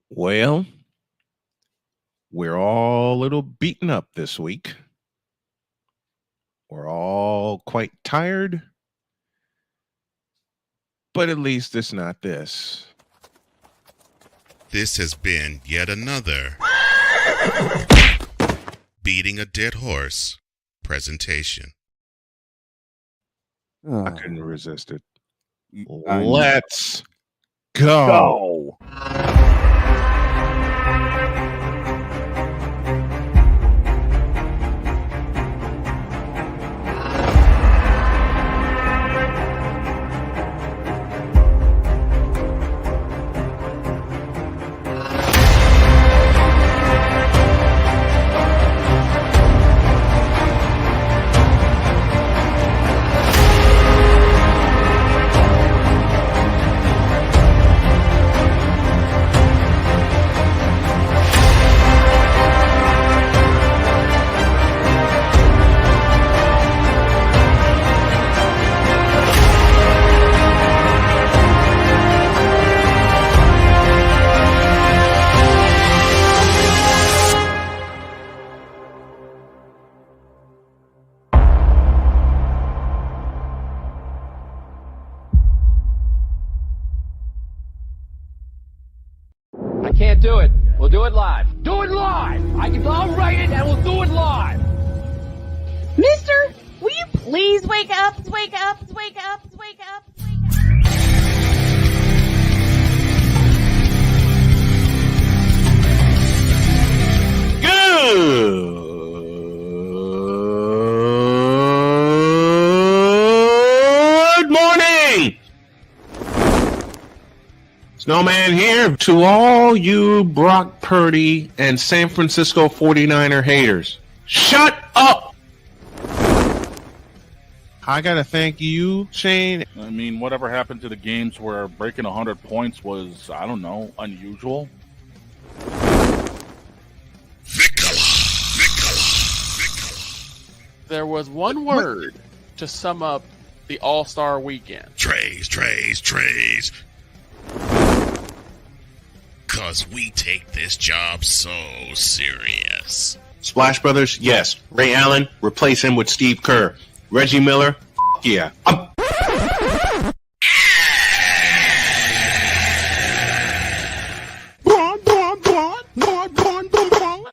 Well, we're all a little beaten up this week. We're all quite tired, but at least it's not this. This has been yet another Beating a Dead Horse presentation. I couldn't resist it. I know. Let's go. I can't do it. We'll do it live. Do it live! I'll write it and we'll do it live! Mister, will you please wake up, wake up, wake up, wake up, wake up? Good morning. Snowman here to all you Brock Purdy and San Francisco 49er haters. Shut up! I gotta thank you, Shane. I mean, whatever happened to the games where breaking 100 points was, I don't know, unusual? There was one word to sum up the All-Star weekend. Trays. Cause we take this job so serious. Splash Brothers, yes. Ray Allen, replace him with Steve Kerr. Reggie Miller, yeah.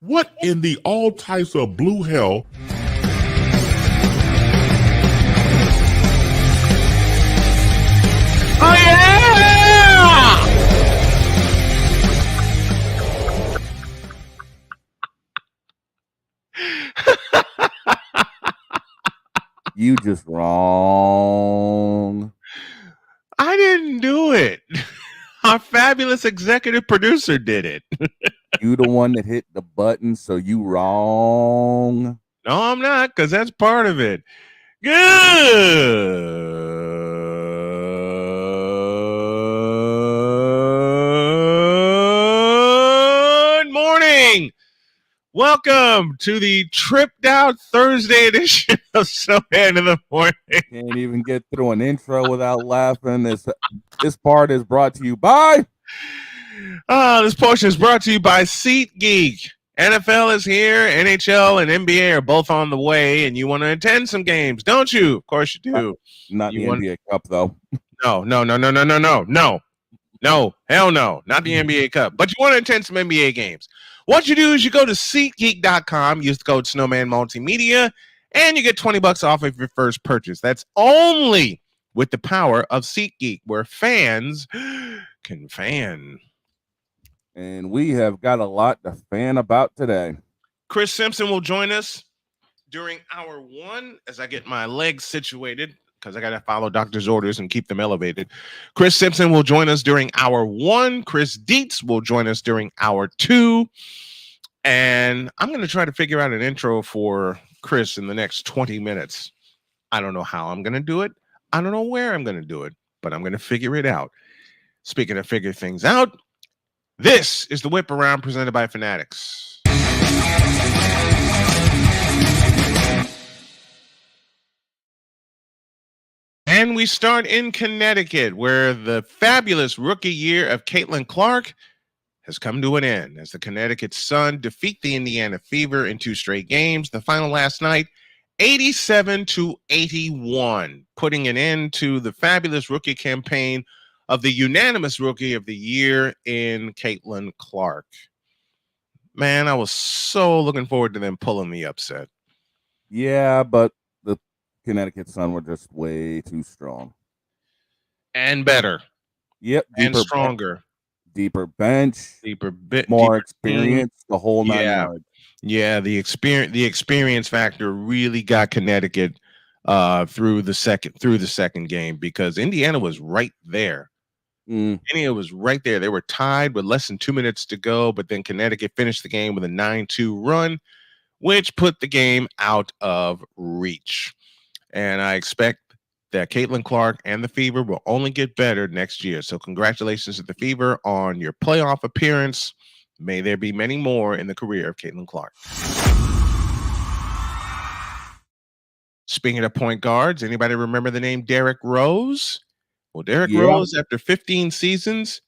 What in the all types of blue hell? Oh yeah! You just wrong. I didn't do it. Our fabulous executive producer did it. You the one that hit the button, so you wrong. No, I'm not, because that's part of it. Good morning. Welcome to the tripped out Thursday edition of Snowman in the Morning. Can't even get through an intro without laughing. This part is brought to you by... This portion is brought to you by SeatGeek. NFL is here, NHL and NBA are both on the way, and you want to attend some games, don't you? Of course you do. Not the NBA Cup, though. No, hell no, not the NBA Cup. But you want to attend some NBA games. What you do is you go to SeatGeek.com, use the code Snowman Multimedia, and you get $20 off of your first purchase. That's only with the power of SeatGeek, where fans can fan. And we have got a lot to fan about today. Chris Simpson will join us during hour one as I get my legs situated because I got to follow doctor's orders and keep them elevated. Chris Simpson will join us during hour one. Chris DIETZ will join us during hour two. And I'm going to try to figure out an intro for Chris in the next 20 minutes. I don't know how I'm going to do it. I don't know where I'm going to do it, but I'm going to figure it out. Speaking of figure things out, this is the Whip Around presented by Fanatics. And we start in Connecticut, where the fabulous rookie year of Caitlin Clark has come to an end as the Connecticut Sun defeat the Indiana Fever in 2 straight games. The final last night, 87-81, putting an end to the fabulous rookie campaign of the unanimous Rookie of the Year in Caitlin Clark. Man, I was so looking forward to them pulling the upset. Yeah, but the Connecticut Sun were just way too strong. And better. Yep. And stronger. Deeper bench. deeper More experience. team. The whole 9 yards. Yeah, the experience factor really got Connecticut through the second game, because Indiana was right there. Indiana was right there. They were tied with less than 2 minutes to go, but then Connecticut finished the game with a 9-2 run, which put the game out of reach. And I expect that Caitlin Clark and the Fever will only get better next year. So congratulations to the Fever on your playoff appearance. May there be many more in the career of Caitlin Clark. Speaking of point guards, anybody remember the name Derrick Rose? Well, Derrick Rose, after 15 seasons,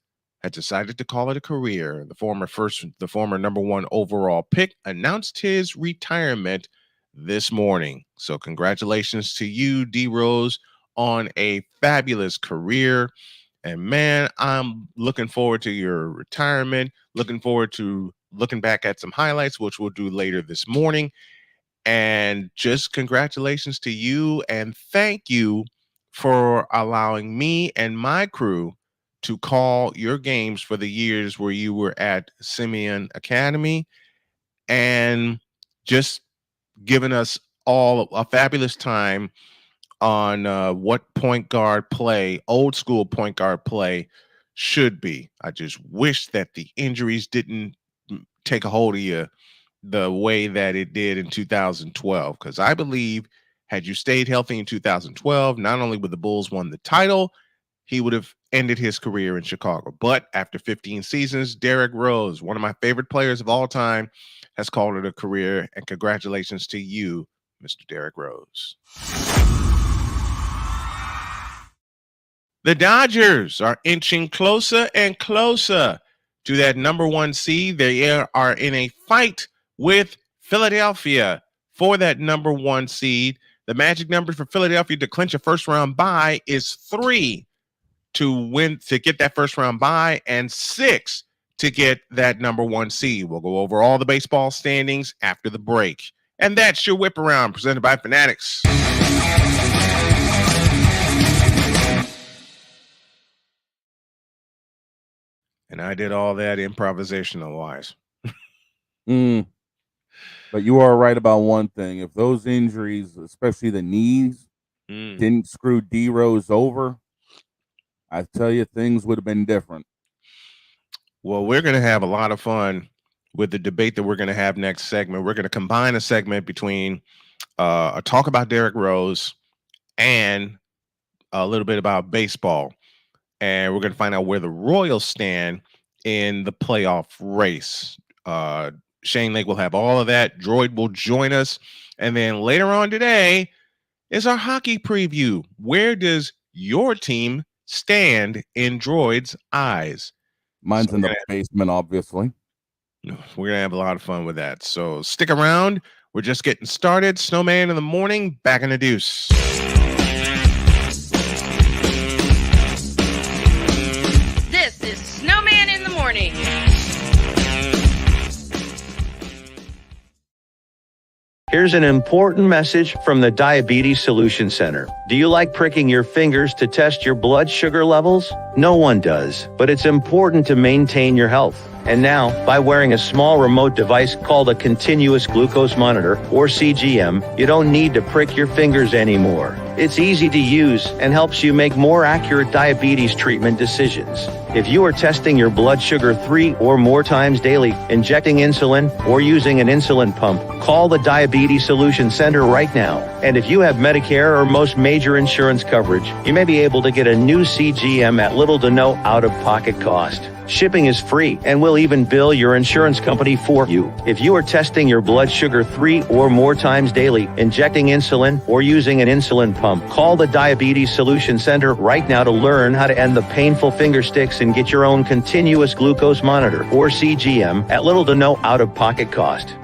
had decided to call it a career. The former #1 overall pick announced his retirement this morning. So congratulations to you, D Rose, on a fabulous career. And man, I'm looking forward to your retirement, looking forward to looking back at some highlights, which we'll do later this morning. And just congratulations to you, and thank you for allowing me and my crew to call your games for the years where you were at Simeon Academy, and just giving us all a fabulous time on what point guard play, old school point guard play, should be. I just wish that the injuries didn't take a hold of you the way that it did in 2012, because I believe had you stayed healthy in 2012, not only would the Bulls won the title, he would have ended his career in Chicago. But after 15 seasons, Derrick Rose, one of my favorite players of all time, has called it a career. And congratulations to you, Mr. Derrick Rose. The Dodgers are inching closer and closer to that #1 seed. They are in a fight with Philadelphia for that #1 seed. The magic number for Philadelphia to clinch a first-round bye is 3 to get that first-round bye, and 6 to get that #1 seed. We'll go over all the baseball standings after the break. And that's your Whip Around, presented by Fanatics. And I did all that improvisational-wise. But you are right about one thing. If those injuries, especially the knees, didn't screw D Rose over, I tell you, things would have been different. Well, we're going to have a lot of fun with the debate that we're going to have next segment. We're going to combine a segment between a talk about Derrick Rose and a little bit about baseball. And we're going to find out where the Royals stand in the playoff race. Shane Lake will have all of that. Droid will join us. And then later on today is our hockey preview. Where does your team stand in Droid's eyes? Mine's in the basement, obviously. We're going to have a lot of fun with that. So stick around. We're just getting started. Snowman in the morning, back in the deuce. This is Snowman in the morning. Here's an important message from the Diabetes Solution Center. Do you like pricking your fingers to test your blood sugar levels? No one does, but it's important to maintain your health. And now, by wearing a small remote device called a continuous glucose monitor, or CGM, you don't need to prick your fingers anymore. It's easy to use and helps you make more accurate diabetes treatment decisions. If you are testing your blood sugar 3 or more times daily, injecting insulin, or using an insulin pump, call the Diabetes Solution Center right now. And if you have Medicare or most major insurance coverage, you may be able to get a new CGM at little to no out-of-pocket cost. Shipping is free, and we'll even bill your insurance company for you. If you are testing your blood sugar 3 or more times daily, injecting insulin, or using an insulin pump, call the Diabetes Solution Center right now to learn how to end the painful finger sticks and get your own continuous glucose monitor, or CGM, at little to no out-of-pocket cost.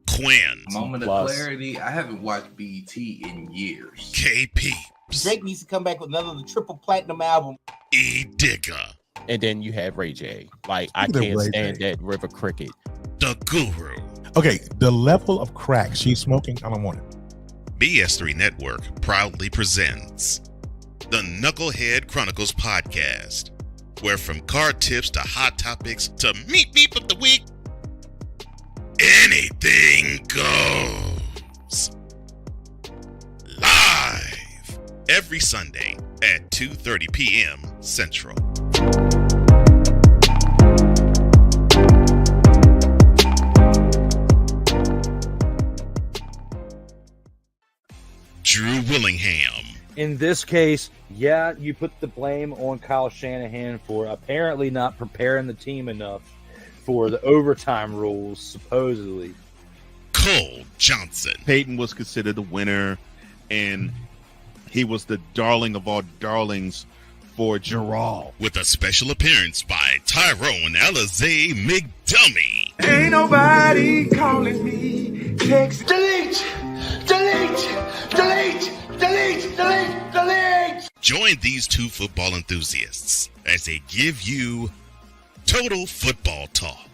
Quinn, Moment of clarity. I haven't watched BET in years. KP, Drake needs to come back with another triple platinum album. E Digger, and then you have Ray J. Like, I can't stand that River Cricket. the Guru. Okay, the level of crack she's smoking, I don't want it. BS3 Network proudly presents the Knucklehead Chronicles podcast, where from card tips to hot topics to meep of the week, anything goes. Live every Sunday at 2:30 p.m. Central. Drew Willingham. In this case, yeah, you put the blame on Kyle Shanahan for apparently not preparing the team enough for the overtime rules, supposedly. Cole Johnson. Peyton was considered the winner, and he was the darling of all darlings for Gerald. With a special appearance by Tyrone Alizé McDummy. Ain't nobody calling me. Text. Delete! Join these two football enthusiasts as they give you Total Football Talk.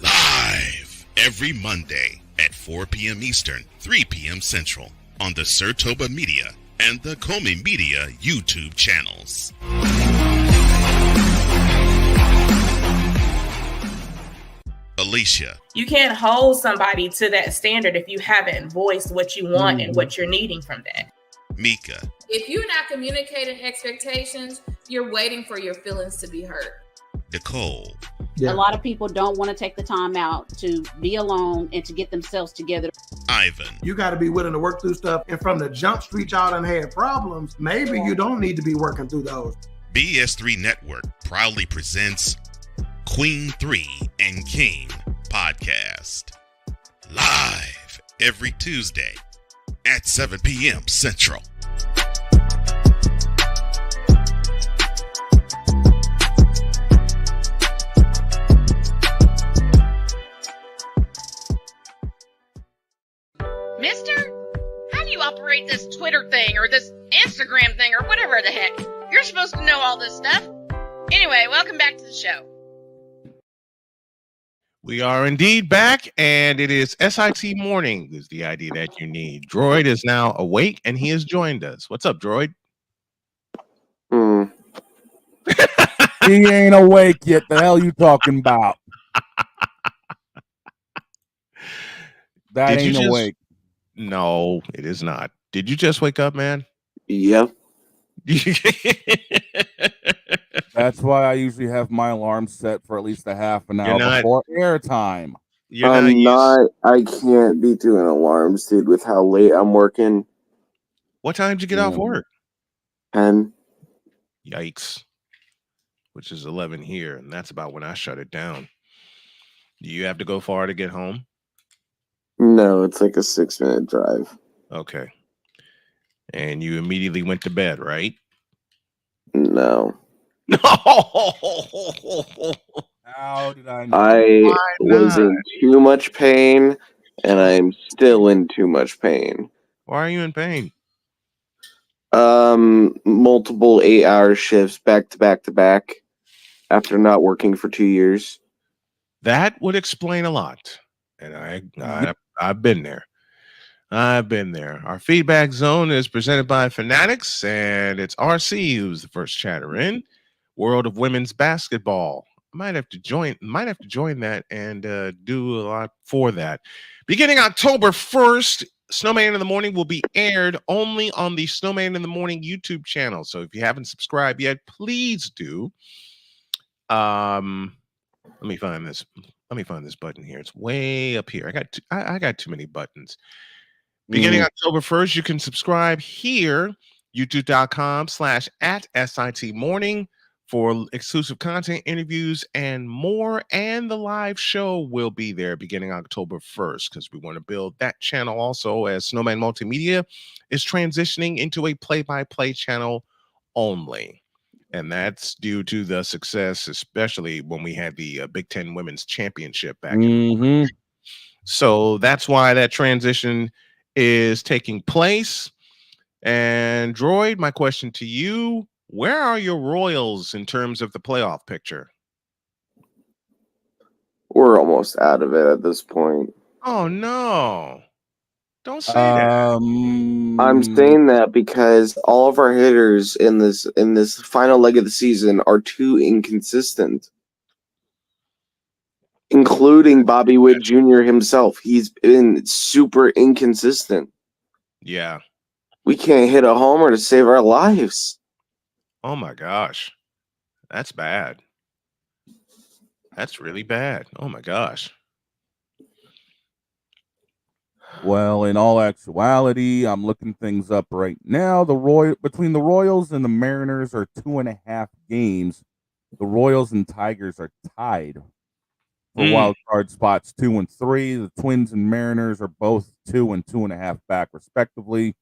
Live every Monday at 4 p.m. Eastern, 3 p.m. Central on the Sertoba Media and the Comey Media YouTube channels. Alicia. You can't hold somebody to that standard if you haven't voiced what you want and what you're needing from that. Mika. If you're not communicating expectations, you're waiting for your feelings to be hurt. Nicole. A lot of people don't want to take the time out to be alone and to get themselves together. Ivan. You got to be willing to work through stuff. And from the jump street, y'all done had problems. Maybe you don't need to be working through those. BS3 Network proudly presents Queen 3 and King podcast. Live every Tuesday at 7 p.m. Central. Mister, how do you operate this Twitter thing or this Instagram thing or whatever the heck? You're supposed to know all this stuff. Anyway, welcome back to the show. We are indeed back, and it is SIT morning is the ID that you need. Droid is now awake, and he has joined us. What's up, Droid? He ain't awake yet. The hell you talking about? That ain't awake. No, it is not. Did you just wake up, man? Yep. That's why I usually have my alarm set for at least a half an hour before airtime. I can't be doing alarms, dude, with how late I'm working. What time did you get off work? 10. Yikes. Which is 11 here, and that's about when I shut it down. Do you have to go far to get home? No, it's like a 6-minute drive. Okay. And you immediately went to bed, right? No. How did I know? I was in too much pain, and I'm still in too much pain. Why are you in pain? Multiple 8-hour shifts back to back to back after not working for 2 years. That would explain a lot. And I've been there. I've been there. Our feedback zone is presented by Fanatics, and it's RC who's the first chatter in. World of Women's Basketball. Might have to join that and do a lot for that. Beginning October 1st, Snowman in the Morning will be aired only on the Snowman in the Morning YouTube channel. So if you haven't subscribed yet, please do. Let me find this. Let me find this button here. It's way up here. I got too many buttons. Beginning October 1st, you can subscribe here. youtube.com/@SITmorning for exclusive content, interviews, and more. And the live show will be there beginning October 1st because we want to build that channel also, as Snowman Multimedia is transitioning into a play-by-play channel only. And that's due to the success, especially when we had the Big Ten Women's Championship back in. So that's why that transition is taking place. And Droid, my question to you, where are your Royals in terms of the playoff picture? We're almost out of it at this point. Oh no. Don't say that. I'm saying that because all of our hitters in this final leg of the season are too inconsistent. Including Bobby Witt Jr. himself. He's been super inconsistent. Yeah. We can't hit a homer to save our lives. Oh my gosh. That's bad. That's really bad. Oh my gosh. Well, in all actuality, I'm looking things up right now. Between the Royals and the Mariners are 2.5 games. The Royals and Tigers are tied for wild card spots 2 and 3. The Twins and Mariners are both 2 and 2.5 back, respectively,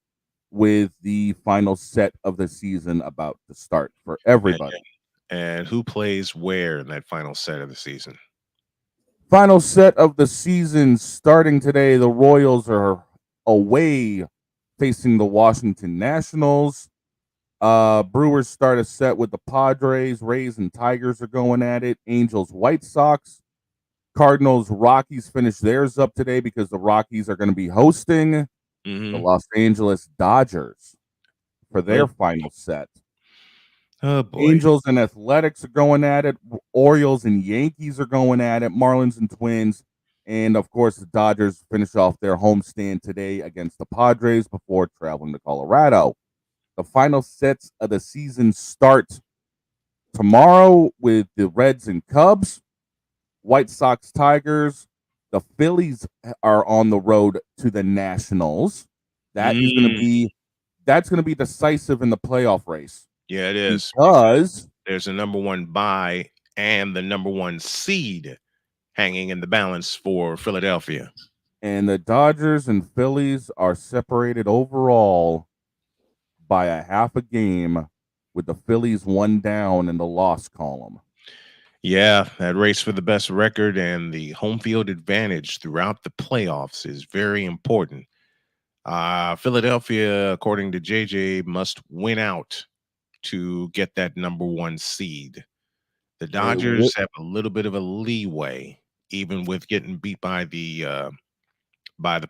with the final set of the season about to start for everybody. And who plays where in that final set of the season? Final set of the season starting today. The Royals are away facing the Washington Nationals. Brewers start a set with the Padres. Rays and Tigers are going at it. Angels, White Sox. Cardinals, Rockies finish theirs up today because the Rockies are going to be hosting the Los Angeles Dodgers for their final set. Oh boy. Angels and Athletics are going at it. Orioles and Yankees are going at it. Marlins and Twins. And, of course, the Dodgers finish off their homestand today against the Padres before traveling to Colorado. The final sets of the season start tomorrow with the Reds and Cubs, White Sox, Tigers. The Phillies are on the road to the Nationals. That is going to be decisive in the playoff race. Yeah, it is. Because there's a number 1 bye and the number 1 seed hanging in the balance for Philadelphia. And the Dodgers and Phillies are separated overall by a half a game, with the Phillies 1 down in the loss column. Yeah, that race for the best record and the home field advantage throughout the playoffs is very important. Philadelphia, according to JJ, must win out to get that number 1 seed. The Dodgers have a little bit of a leeway, even with getting beat by the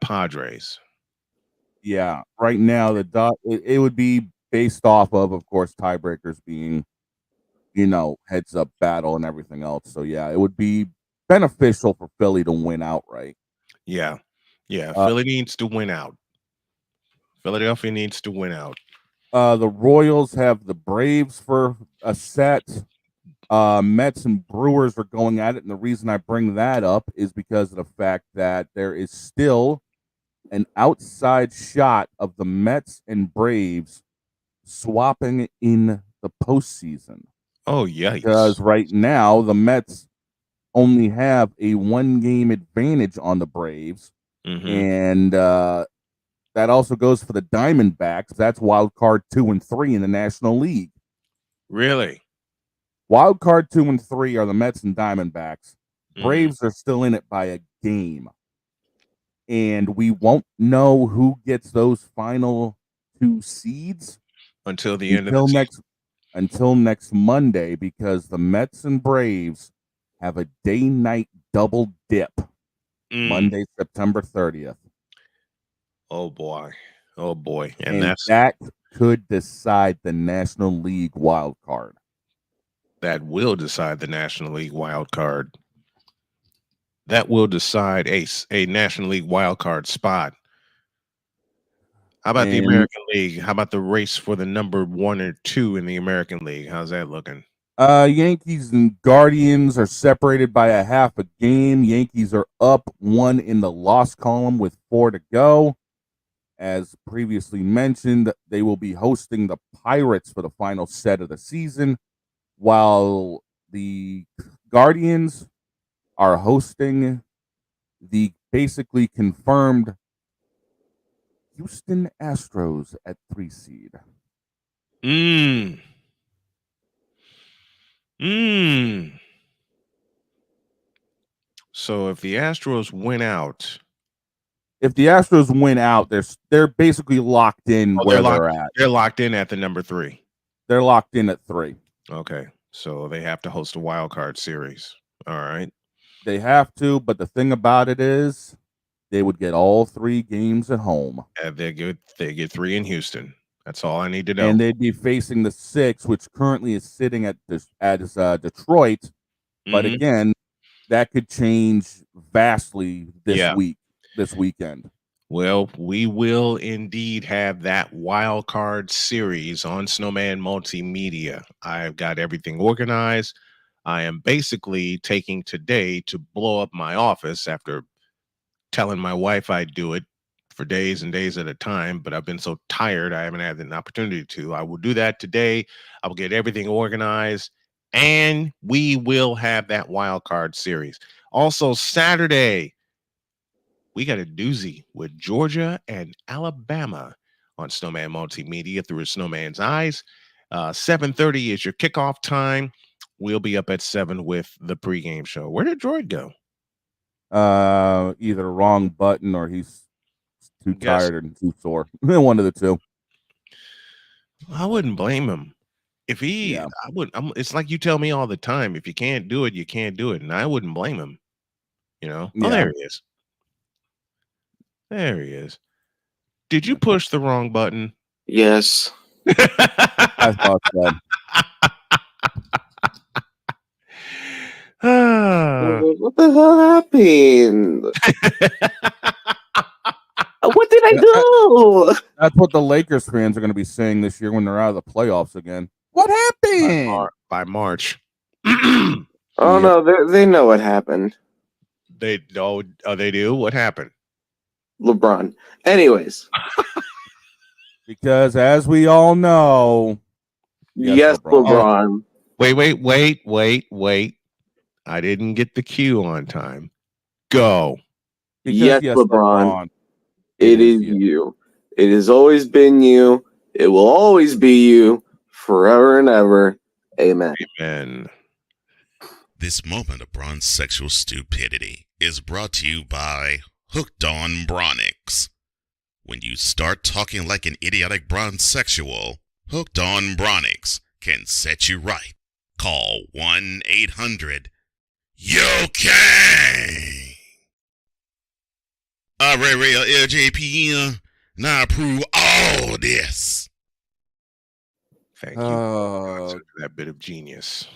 Padres. Yeah, right now it would be based off of course, tiebreakers being, heads up battle and everything else. So yeah, it would be beneficial for Philly to win outright. Yeah, Philly needs to win out. Philadelphia needs to win out. The Royals have the Braves for a set. Mets and Brewers are going at it, and the reason I bring that up is because of the fact that there is still an outside shot of the Mets and Braves swapping in the postseason. Oh, yikes. Because right now, the Mets only have a 1-game advantage on the Braves, and that also goes for the Diamondbacks. That's wild card 2 and 3 in the National League. Really? Wild card 2 and 3 are the Mets and Diamondbacks. Braves are still in it by a game. And we won't know who gets those final 2 seeds until the end of the season. Until next Monday, because the Mets and Braves have a day-night double dip. Monday, September 30th. Oh boy. And that could decide the National League wild card. That will decide the National League wild card. That will decide a National League wild card spot. How about the American League? How about the race for the number 1 or 2 in the American League? How's that looking? Yankees and Guardians are separated by a half a game. Yankees are up 1 in the loss column with 4 to go. as previously mentioned, they will be hosting the Pirates for the final set of the season, while the Guardians are hosting the basically confirmed Houston Astros at 3 seed. So if the Astros win out, they're basically locked in they're at. They're locked in at the number 3. They're locked in at 3. Okay, so they have to host a wild card series. All right, they have to, but the thing about it is, they would get all 3 games at home. They get 3 in Houston. That's all I need to know. And they'd be facing the 6, which currently is sitting at Detroit. But again, that could change vastly this weekend. Well, we will indeed have that wild card series on Snowman Multimedia. I've got everything organized. I am basically taking today to blow up my office after telling my wife I'd do it for days and days at a time, but I've been so tired I haven't had an opportunity to. I will do that today. I will get everything organized, and we will have that wild card series. Also, Saturday, we got a doozy with Georgia and Alabama on Snowman Multimedia through a Snowman's Eyes. 7:30 is your kickoff time. We'll be up at 7 with the pregame show. Where did Droid go? Either wrong button or he's too tired and too sore. One of the two. I wouldn't blame him. If he, it's like you tell me all the time, if you can't do it, you can't do it. And I wouldn't blame him. You know? Oh, there he is. There he is. Did you push the wrong button? Yes. I thought so. What the hell happened? What did I do? That's what the Lakers fans are going to be saying this year when they're out of the playoffs again. What happened? By March. Oh, no, they know what happened. They know. Oh, they do? What happened? LeBron. Anyways. Because as we all know. Yes, LeBron. Wait. I didn't get the cue on time. Go. Yes, LeBron. It is you. It has always been you. It will always be you forever and ever. Amen. Amen. This moment of bronze sexual stupidity is brought to you by Hooked on Bronix. When you start talking like an idiotic bronze sexual, Hooked on Bronix can set you right. Call 1-800-YOKAY. Real LJPN. Now approve all this. Thank you for that bit of genius.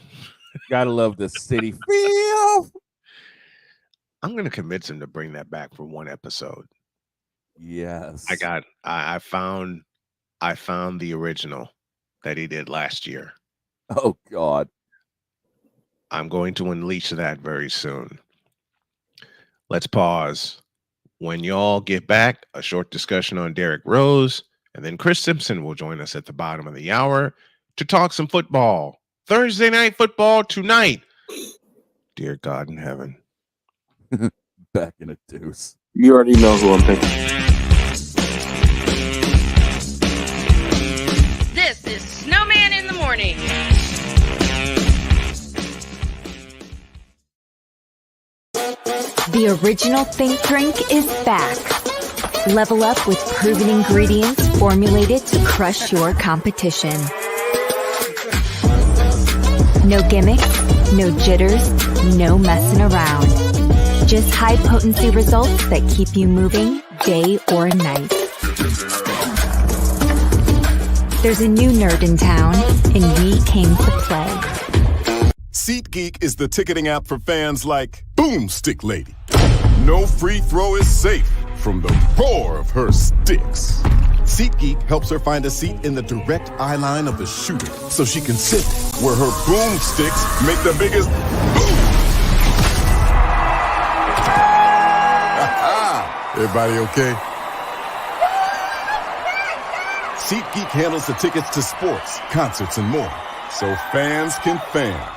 Gotta love the city feel. I'm gonna convince him to bring that back for one episode. Yes. I found the original that he did last year. Oh God. I'm going to unleash that very soon. Let's pause. When y'all get back, a short discussion on Derrick Rose, and then Chris Simpson will join us at the bottom of the hour to talk some football. Thursday night football tonight. Dear God in heaven. Back in a deuce. You already know who I'm picking. This is Snowman in the Morning. The original Think Drink is back. Level up with proven ingredients formulated to crush your competition. No gimmicks, no jitters, no messing around. Just high potency results that keep you moving day or night. There's a new nerd in town, and we came to play. SeatGeek is the ticketing app for fans like Boomstick Lady. No free throw is safe from the roar of her sticks. SeatGeek helps her find a seat in the direct eye line of the shooter so she can sit where her boomsticks make the biggest boom. Everybody okay? SeatGeek handles the tickets to sports, concerts, and more, so fans can fan.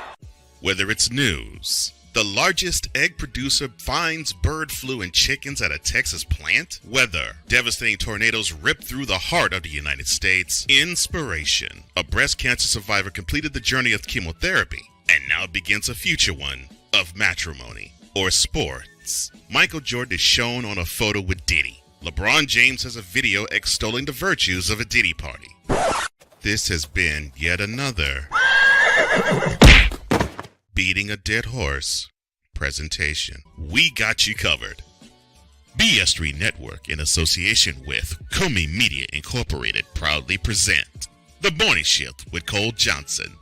Whether it's news, the largest egg producer finds bird flu in chickens at a Texas plant, weather, devastating tornadoes rip through the heart of the United States, inspiration, a breast cancer survivor completed the journey of chemotherapy, and now begins a future one of matrimony, or sports. Michael Jordan is shown on a photo with Diddy. LeBron James has a video extolling the virtues of a Diddy party. This has been yet another beating a dead horse presentation. We got you covered. BS3 Network, in association with Comey Media Incorporated, proudly present The Morning Shift with Cole Johnson.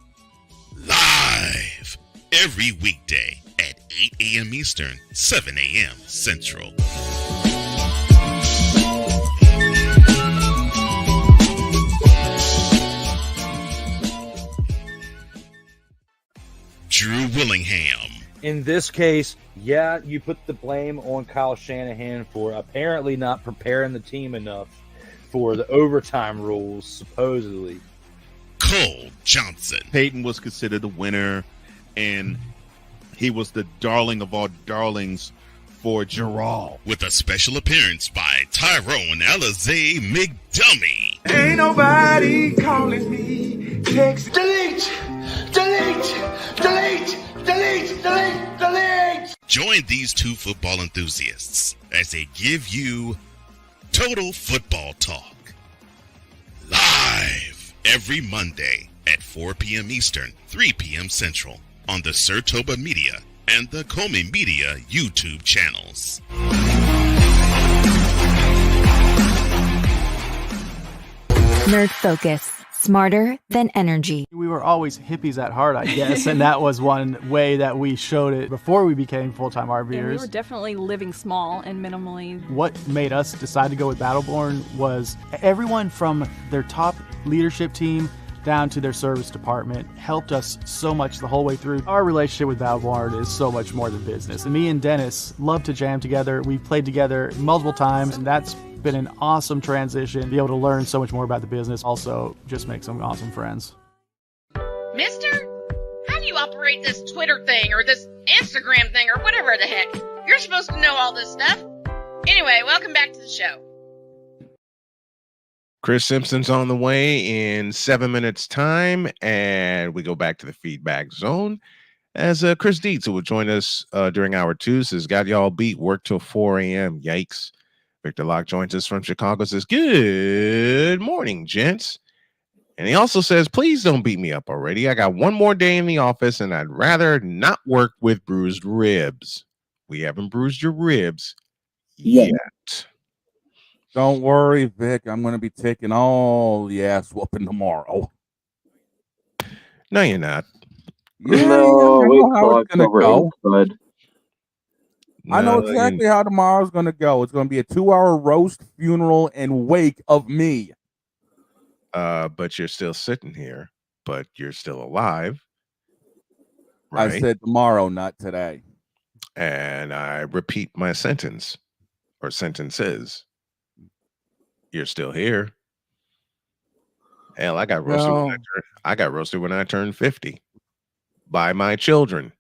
Live every weekday at 8 a.m. Eastern, 7 a.m. Central. Drew Willingham. In this case, yeah, you put the blame on Kyle Shanahan for apparently not preparing the team enough for the overtime rules, supposedly. Cole Johnson. Peyton was considered the winner, and he was the darling of all darlings for Gerald. With a special appearance by Tyrone Alizé McDummy. Ain't nobody calling me. Text delete, delete, delete, delete, delete, delete. Join these two football enthusiasts as they give you Total Football Talk. Live every Monday at 4 p.m. Eastern, 3 p.m. Central on the Sertoba Media and the Comey Media YouTube channels. Nerd Focus. Smarter than energy. We were always hippies at heart, I guess, and that was one way that we showed it before we became full-time RVers. And we were definitely living small and minimally. What made us decide to go with Battleborn was everyone from their top leadership team down to their service department helped us so much the whole way through. Our relationship with Battleborn is so much more than business. And me and Dennis love to jam together. We've played together multiple times, and that's been an awesome transition. Be able to learn so much more about the business. Also, just make some awesome friends. Mister, how do you operate this Twitter thing or this Instagram thing or whatever the heck? You're supposed to know all this stuff. Anyway, welcome back to the show. Chris Simpson's on the way in 7 minutes time, and we go back to the feedback zone as Chris Dietz, who will join us during hour 2, says, got y'all beat, work till 4 a.m. Yikes. Victor Locke joins us from Chicago, says, good morning, gents. And he also says, please don't beat me up already. I got one more day in the office, and I'd rather not work with bruised ribs. We haven't bruised your ribs yet. Don't worry, Vic. I'm going to be taking all the ass whooping tomorrow. No, you're not. Yeah, No, I wait know how till it's going to October go. 8th, bud. I know exactly how tomorrow's going to go. It's going to be a 2-hour roast, funeral, and wake of me. But you're still sitting here, but you're still alive. Right? I said tomorrow, not today. And I repeat my sentence or sentences. You're still here. Hell, I got roasted. I got roasted when I turned 50 by my children.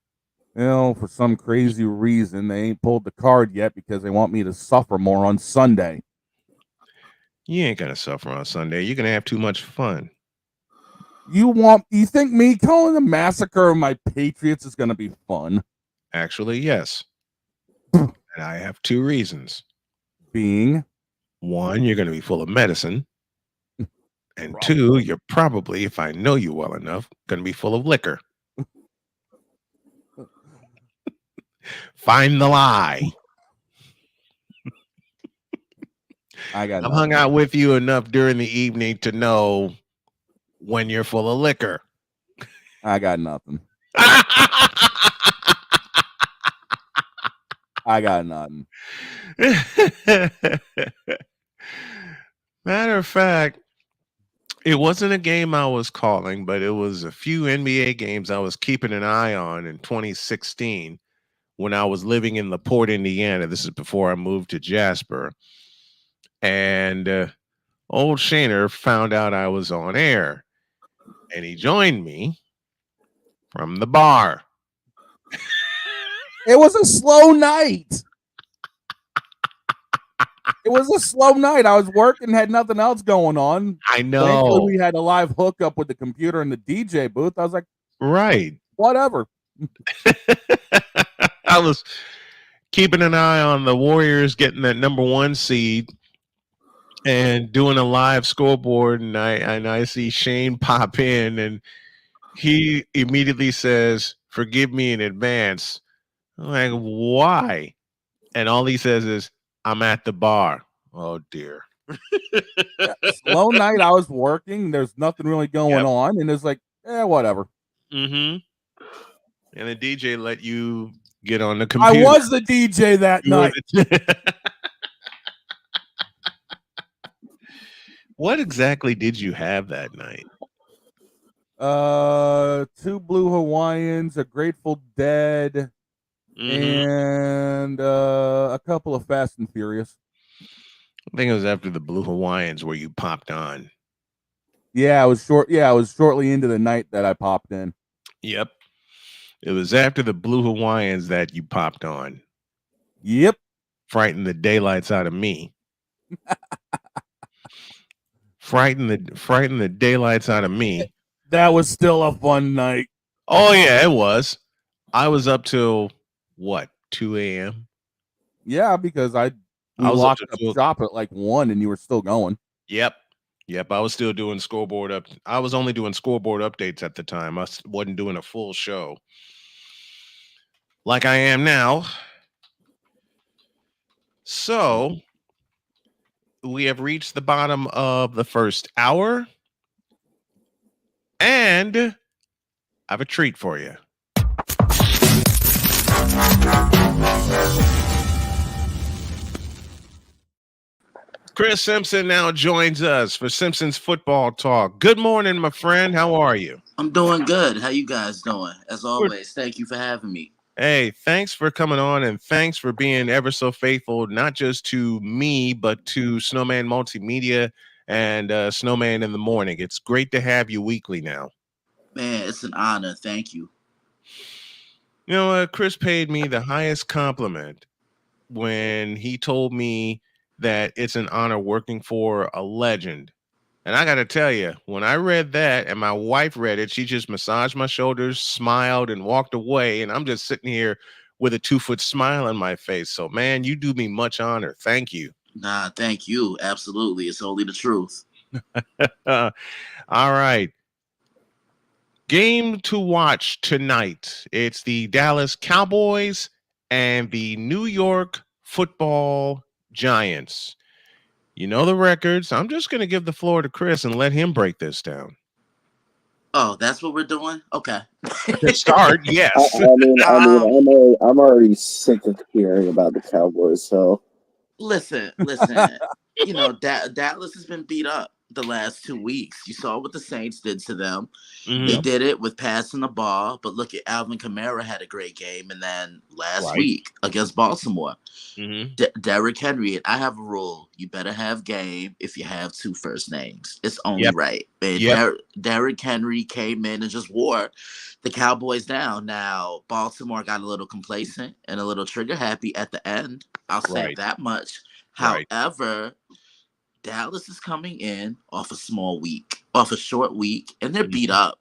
You know, for some crazy reason, they ain't pulled the card yet because they want me to suffer more on Sunday. You ain't gonna suffer on Sunday. You're gonna have too much fun. You think me calling the massacre of my Patriots is gonna be fun? Actually, yes. And I have 2 reasons. Being 1, you're gonna be full of medicine. And 2, you're probably, if I know you well enough, gonna be full of liquor. Find the lie. I've hung out with you enough during the evening to know when you're full of liquor. I got nothing. I got nothing. Matter of fact, it wasn't a game I was calling, but it was a few NBA games I was keeping an eye on in 2016 when I was living in LaPorte, Indiana. This is before I moved to Jasper. And old Shaner found out I was on air, and he joined me from the bar. It was a slow night. It was a slow night. I was working, had nothing else going on. I know. Thankfully, we had a live hookup with the computer in the DJ booth. I was like, right, whatever. I was keeping an eye on the Warriors getting that number 1 seed and doing a live scoreboard, and I see Shane pop in, and he immediately says, "Forgive me in advance." I'm like, why? And all he says is, "I'm at the bar." Oh dear. Slow night. I was working. There's nothing really going on, and it's like, whatever. Mm-hmm. And the DJ let you get on the computer. I was the DJ that night. What exactly did you have that night? 2 Blue Hawaiians, a Grateful Dead, and a couple of Fast and Furious. I think it was after the Blue Hawaiians where you popped on. Yeah, it was short. Yeah, it was shortly into the night that I popped in. Yep. It was after the Blue Hawaiians that you popped on. Yep. Frightened the daylights out of me. Frightened the daylights out of me. That was still a fun night. Oh yeah, it was. I was up till what, 2 a.m.? Yeah, because I was locked up shop at like 1 and you were still going. Yep. I was still doing scoreboard up. I was only doing scoreboard updates at the time. I wasn't doing a full show like I am now. So we have reached the bottom of the first hour, and I have a treat for you. Chris Simpson now joins us for Simpson's Football Talk. Good morning, my friend. How are you? I'm doing good. How you guys doing? As always, thank you for having me. Hey, thanks for coming on, and thanks for being ever so faithful, not just to me, but to Snowman Multimedia and Snowman in the Morning. It's great to have you weekly now. Man, it's an honor. Thank you. You know, Chris paid me the highest compliment when he told me that it's an honor working for a legend. And I got to tell you, when I read that and my wife read it, she just massaged my shoulders, smiled, and walked away. And I'm just sitting here with a 2-foot smile on my face. So, man, you do me much honor. Thank you. Nah, thank you. Absolutely. It's only the truth. All right. Game to watch tonight. It's the Dallas Cowboys and the New York Football Giants. You know the records. I'm just going to give the floor to Chris and let him break this down. Oh, that's what we're doing? Okay. To start, yes. I'm already sick of hearing about the Cowboys. So listen. You know, Dallas has been beat up the last 2 weeks. You saw what the Saints did to them. Mm-hmm. They did it with passing the ball, but look at Alvin Kamara had a great game, and then last week against Baltimore, Derrick Henry. I have a rule: you better have game if you have 2 first names. It's only right. And Derrick Henry came in and just wore the Cowboys down. Now Baltimore got a little complacent and a little trigger happy at the end. I'll say that much. However, Dallas is coming in off a short week, and they're beat up.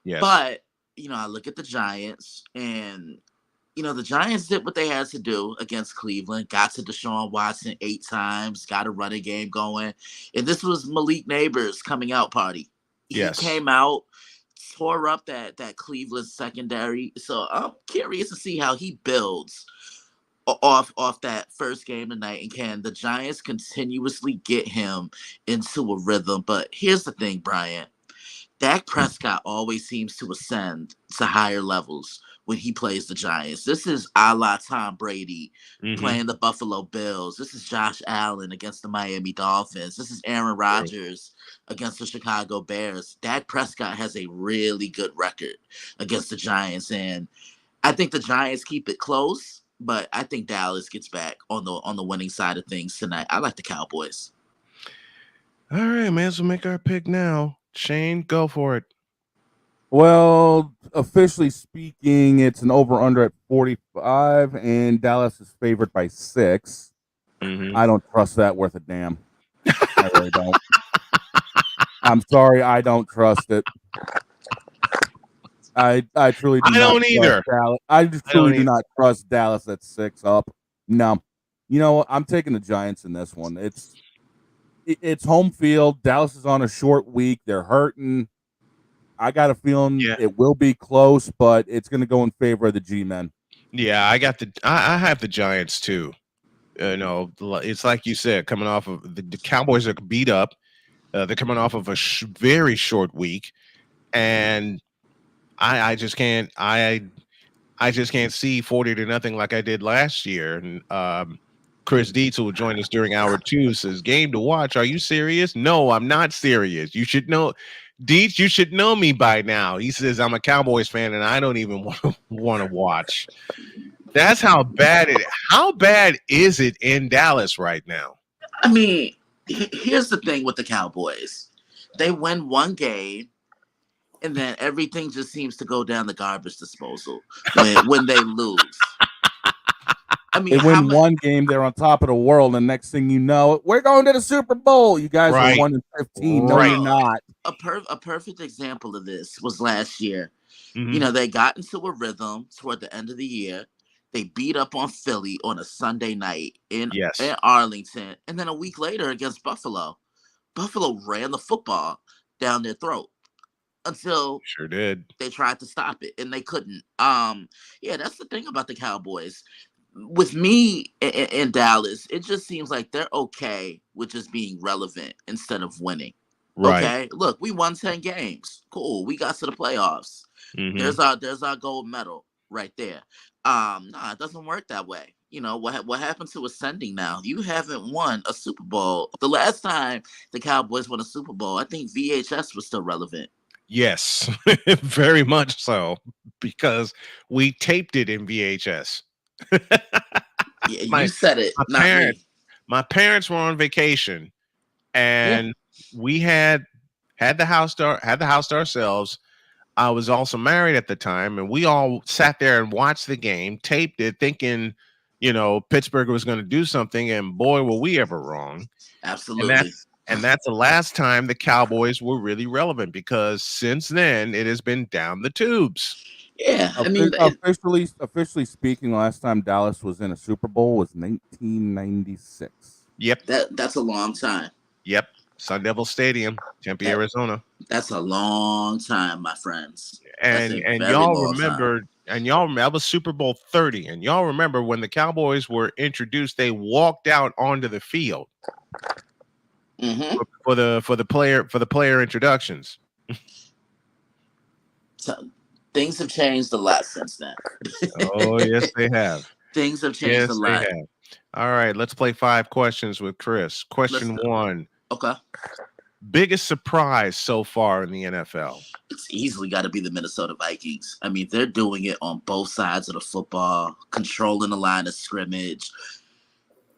Yes. But, you know, I look at the Giants, and, you know, the Giants did what they had to do against Cleveland, got to Deshaun Watson 8 times, got a running game going. And this was Malik Neighbors' coming out party. He came out, tore up that Cleveland secondary. So I'm curious to see how he builds off that first game tonight, and can the Giants continuously get him into a rhythm. But here's the thing, Brian. Dak Prescott always seems to ascend to higher levels when he plays the Giants. This is a la Tom Brady playing the Buffalo Bills. This is Josh Allen against the Miami Dolphins. This is Aaron Rodgers against the Chicago Bears. Dak Prescott has a really good record against the Giants, and I think the Giants keep it close. But I think Dallas gets back on the winning side of things tonight. I like the Cowboys. All right, man. So make our pick now. Shane, go for it. Well, officially speaking, it's an over-under at 45, and Dallas is favored by 6. Mm-hmm. I don't trust that worth a damn. I really don't. I'm sorry, I don't trust it. I truly do I not don't either. Dallas. I just truly do not trust Dallas at 6 up. No. You know what? I'm taking the Giants in this one. It's home field. Dallas is on a short week. They're hurting. I got a feeling it will be close, but it's going to go in favor of the G-men. Yeah, I have the Giants too. It's like you said, coming off of the Cowboys are beat up. They're coming off of a very short week, and I just can't. I just can't see 40-0 like I did last year. And Chris Dietz, who will join us during hour 2, says, "Game to watch. Are you serious?" No, I'm not serious. You should know. Dietz, you should know me by now. He says, "I'm a Cowboys fan, and I don't even want to watch." That's how bad it. How bad is it in Dallas right now? I mean, here's the thing with the Cowboys. They win one game, and then everything just seems to go down the garbage disposal when they lose. I mean, they win one game, they're on top of the world, and next thing you know, we're going to the Super Bowl. You guys are 1-15. No, you're not. A perfect example of this was last year. Mm-hmm. You know, they got into a rhythm toward the end of the year. They beat up on Philly on a Sunday night in Arlington, and then a week later against Buffalo. Buffalo ran the football down their throat until sure did. They tried to stop it, and they couldn't. Yeah, that's the thing about the Cowboys. With me in Dallas, it just seems like they're okay with just being relevant instead of winning. Right. Okay, look, we won 10 games. Cool, we got to the playoffs. Mm-hmm. There's our gold medal right there. Nah, it doesn't work that way. You know what happened to ascending now? You haven't won a Super Bowl. The last time the Cowboys won a Super Bowl, I think VHS was still relevant. Yes, very much so, because we taped it in VHS. You said it. My parents were on vacation, and we had the house to ourselves. I was also married at the time, and we all sat there and watched the game, taped it, thinking, Pittsburgh was going to do something, and boy, were we ever wrong. Absolutely. And that's the last time the Cowboys were really relevant, because since then it has been down the tubes. Yeah, I mean, officially speaking, last time Dallas was in a Super Bowl was 1996. Yep, that's a long time. Yep, Sun Devil Stadium, Tempe, Arizona. That's a long time, my friends. And y'all remember, that was Super Bowl 30, and y'all remember when the Cowboys were introduced, they walked out onto the field. Mm-hmm. For the player introductions. So, things have changed a lot since then. Oh, yes, they have. Things have changed a lot. They have. All right, let's play 5 questions with Chris. Question 1. Okay. Biggest surprise so far in the NFL? It's easily got to be the Minnesota Vikings. I mean, they're doing it on both sides of the football, controlling the line of scrimmage.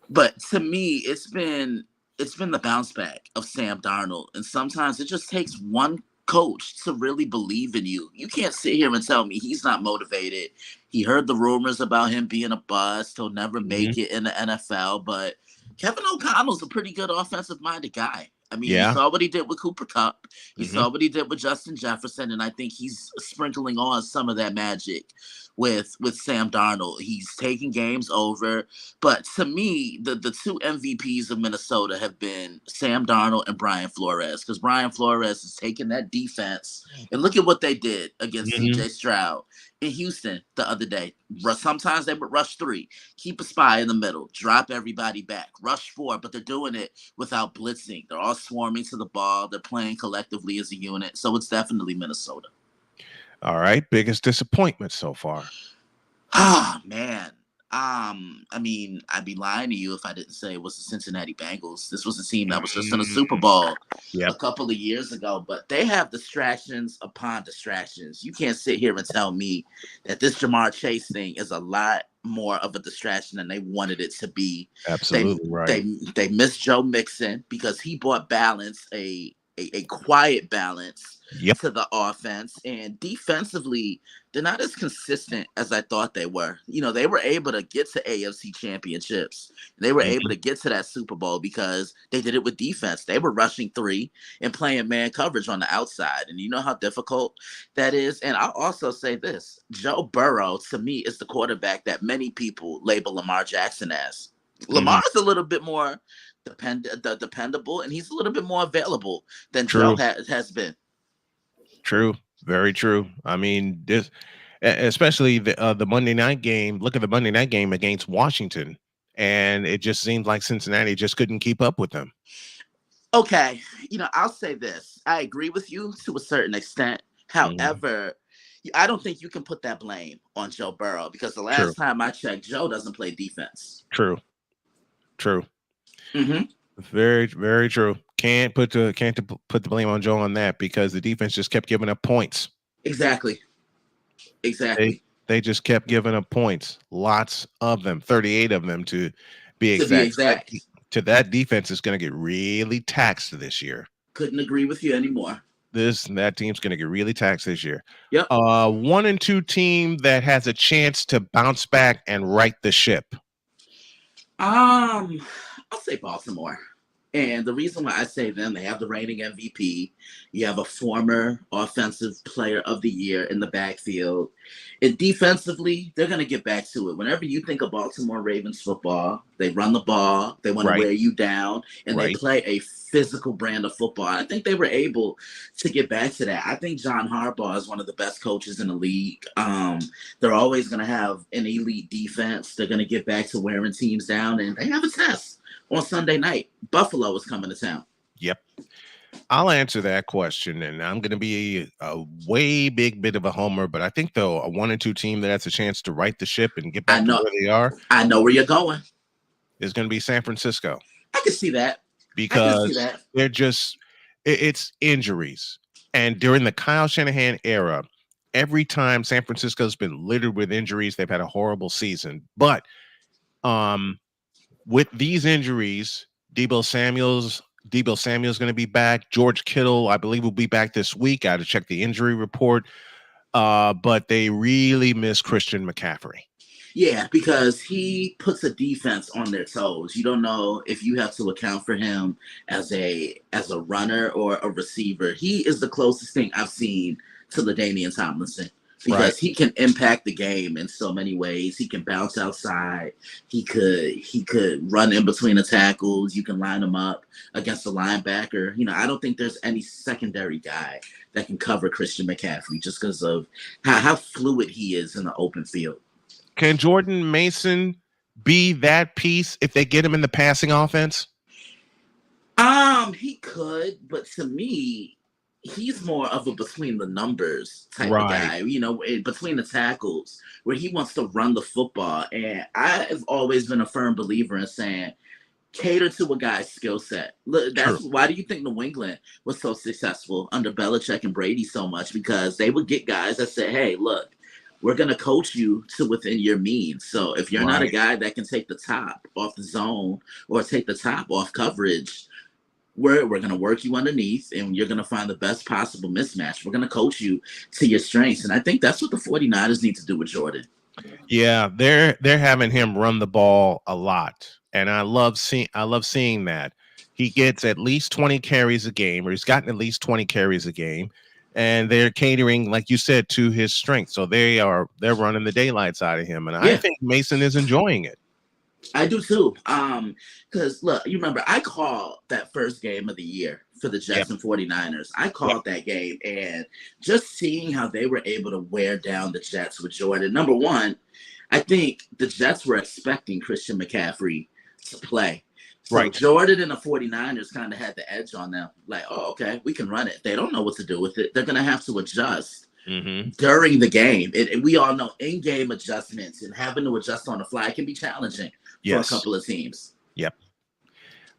But to me, it's been the bounce back of Sam Darnold. And sometimes it just takes one coach to really believe in you. You can't sit here and tell me he's not motivated. He heard the rumors about him being a bust. He'll never make it in the NFL. But Kevin O'Connell's a pretty good offensive-minded guy. I mean, you saw what he did with Cooper Kupp. You saw what he did with Justin Jefferson, and I think he's sprinkling on some of that magic with Sam Darnold. He's taking games over. But to me, the 2 MVPs of Minnesota have been Sam Darnold and Brian Flores, because Brian Flores is taking that defense, and look at what they did against CJ Stroud in Houston the other day. Sometimes they would rush 3, keep a spy in the middle, drop everybody back, rush 4, but they're doing it without blitzing. They're all swarming to the ball. They're playing collectively as a unit. So it's definitely Minnesota. All right. Biggest disappointment so far? Man. I mean, I'd be lying to you if I didn't say it was the Cincinnati Bengals. This was a team that was just in a Super Bowl a couple of years ago, but they have distractions upon distractions. You can't sit here and tell me that this Jamar Chase thing is a lot more of a distraction than they wanted it to be. Absolutely right. They missed Joe Mixon because he brought balance, a quiet balance to the offense, and defensively they're not as consistent as I thought they were. They were able to get to AFC championships. They were able to get to that Super Bowl because they did it with defense. They were rushing 3 and playing man coverage on the outside, and you know how difficult that is. And I'll also say this: Joe Burrow, to me, is the quarterback that many people label Lamar Jackson as. Lamar's a little bit more dependable, and he's a little bit more available than Joe has been. True, very true. I mean, this, especially the Monday night game. Look at the Monday night game against Washington, and it just seemed like Cincinnati just couldn't keep up with them. Okay, I'll say this: I agree with you to a certain extent. However, I don't think you can put that blame on Joe Burrow because the last time I checked, Joe doesn't play defense. True. Very, very true. Can't put the blame on Joe on that because the defense just kept giving up points. Exactly. They just kept giving up points. Lots of them, 38 of them to be exact. To that defense is going to get really taxed this year. Couldn't agree with you anymore. That team's going to get really taxed this year. Yep. 1 and 2 team that has a chance to bounce back and right the ship. I'll say Baltimore. And the reason why I say them, they have the reigning MVP. You have a former offensive player of the year in the backfield. And defensively, they're going to get back to it. Whenever you think of Baltimore Ravens football, they run the ball, they want to wear you down, and they play a physical brand of football. I think they were able to get back to that. I think John Harbaugh is one of the best coaches in the league. They're always going to have an elite defense. They're going to get back to wearing teams down, and they have a test on Sunday night. Buffalo is coming to town. Yep. I'll answer that question, and I'm going to be a way big bit of a homer, but I think, though, a 1 and 2 team that has a chance to right the ship and get back to where they are. I know where you're going. Is going to be San Francisco. I can see that. Because they're just, it's injuries. And during the Kyle Shanahan era, every time San Francisco's been littered with injuries, they've had a horrible season. But with these injuries, Deebo Samuel's going to be back. George Kittle, I believe, will be back this week. I had to check the injury report. But they really miss Christian McCaffrey. Yeah, because he puts a defense on their toes. You don't know if you have to account for him as a runner or a receiver. He is the closest thing I've seen to LaDainian Tomlinson. Because he can impact the game in so many ways. He can bounce outside. He could run in between the tackles. You can line him up against a linebacker. I don't think there's any secondary guy that can cover Christian McCaffrey just because of how fluid he is in the open field. Can Jordan Mason be that piece if they get him in the passing offense? He could, but to me, he's more of a between the numbers type of guy, between the tackles, where he wants to run the football. And I've always been a firm believer in saying, cater to a guy's skill set. Look, why do you think New England was so successful under Belichick and Brady so much? Because they would get guys that said, hey, look, we're going to coach you to within your means. So if you're not a guy that can take the top off the zone or take the top off coverage, we're going to work you underneath, and you're going to find the best possible mismatch. We're going to coach you to your strengths. And I think that's what the 49ers need to do with Jordan. Yeah, they're having him run the ball a lot. And I love seeing that. He gets at least 20 carries a game, or he's gotten at least 20 carries a game. And they're catering, like you said, to his strength. So they're running the daylights out of him. And I think Mason is enjoying it. I do too. Because look, you remember I called that first game of the year for the Jets and 49ers. I called that game, and just seeing how they were able to wear down the Jets with Jordan. Number one, I think the Jets were expecting Christian McCaffrey to play. So Jordan and the 49ers kind of had the edge on them. Like, oh, okay, we can run it. They don't know what to do with it. They're going to have to adjust during the game. We all know in-game adjustments and having to adjust on the fly can be challenging for a couple of teams. Yep.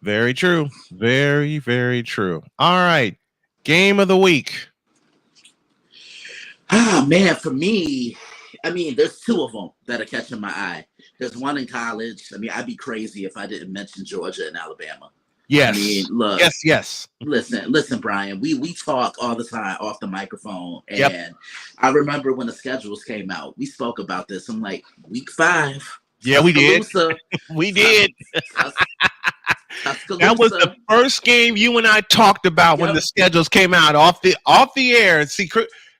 Very true. Very, very true. All right. Game of the week. Man, for me, I mean, there's two of them that are catching my eye. There's one in college. I mean, I'd be crazy if I didn't mention Georgia and Alabama. Yes. I mean, look. Yes. Listen, Brian. We talk all the time off the microphone, and I remember when the schedules came out, we spoke about this. I'm like, week 5. Yeah, we did. We did. That was the first game you and I talked about when the schedules came out off the air. See,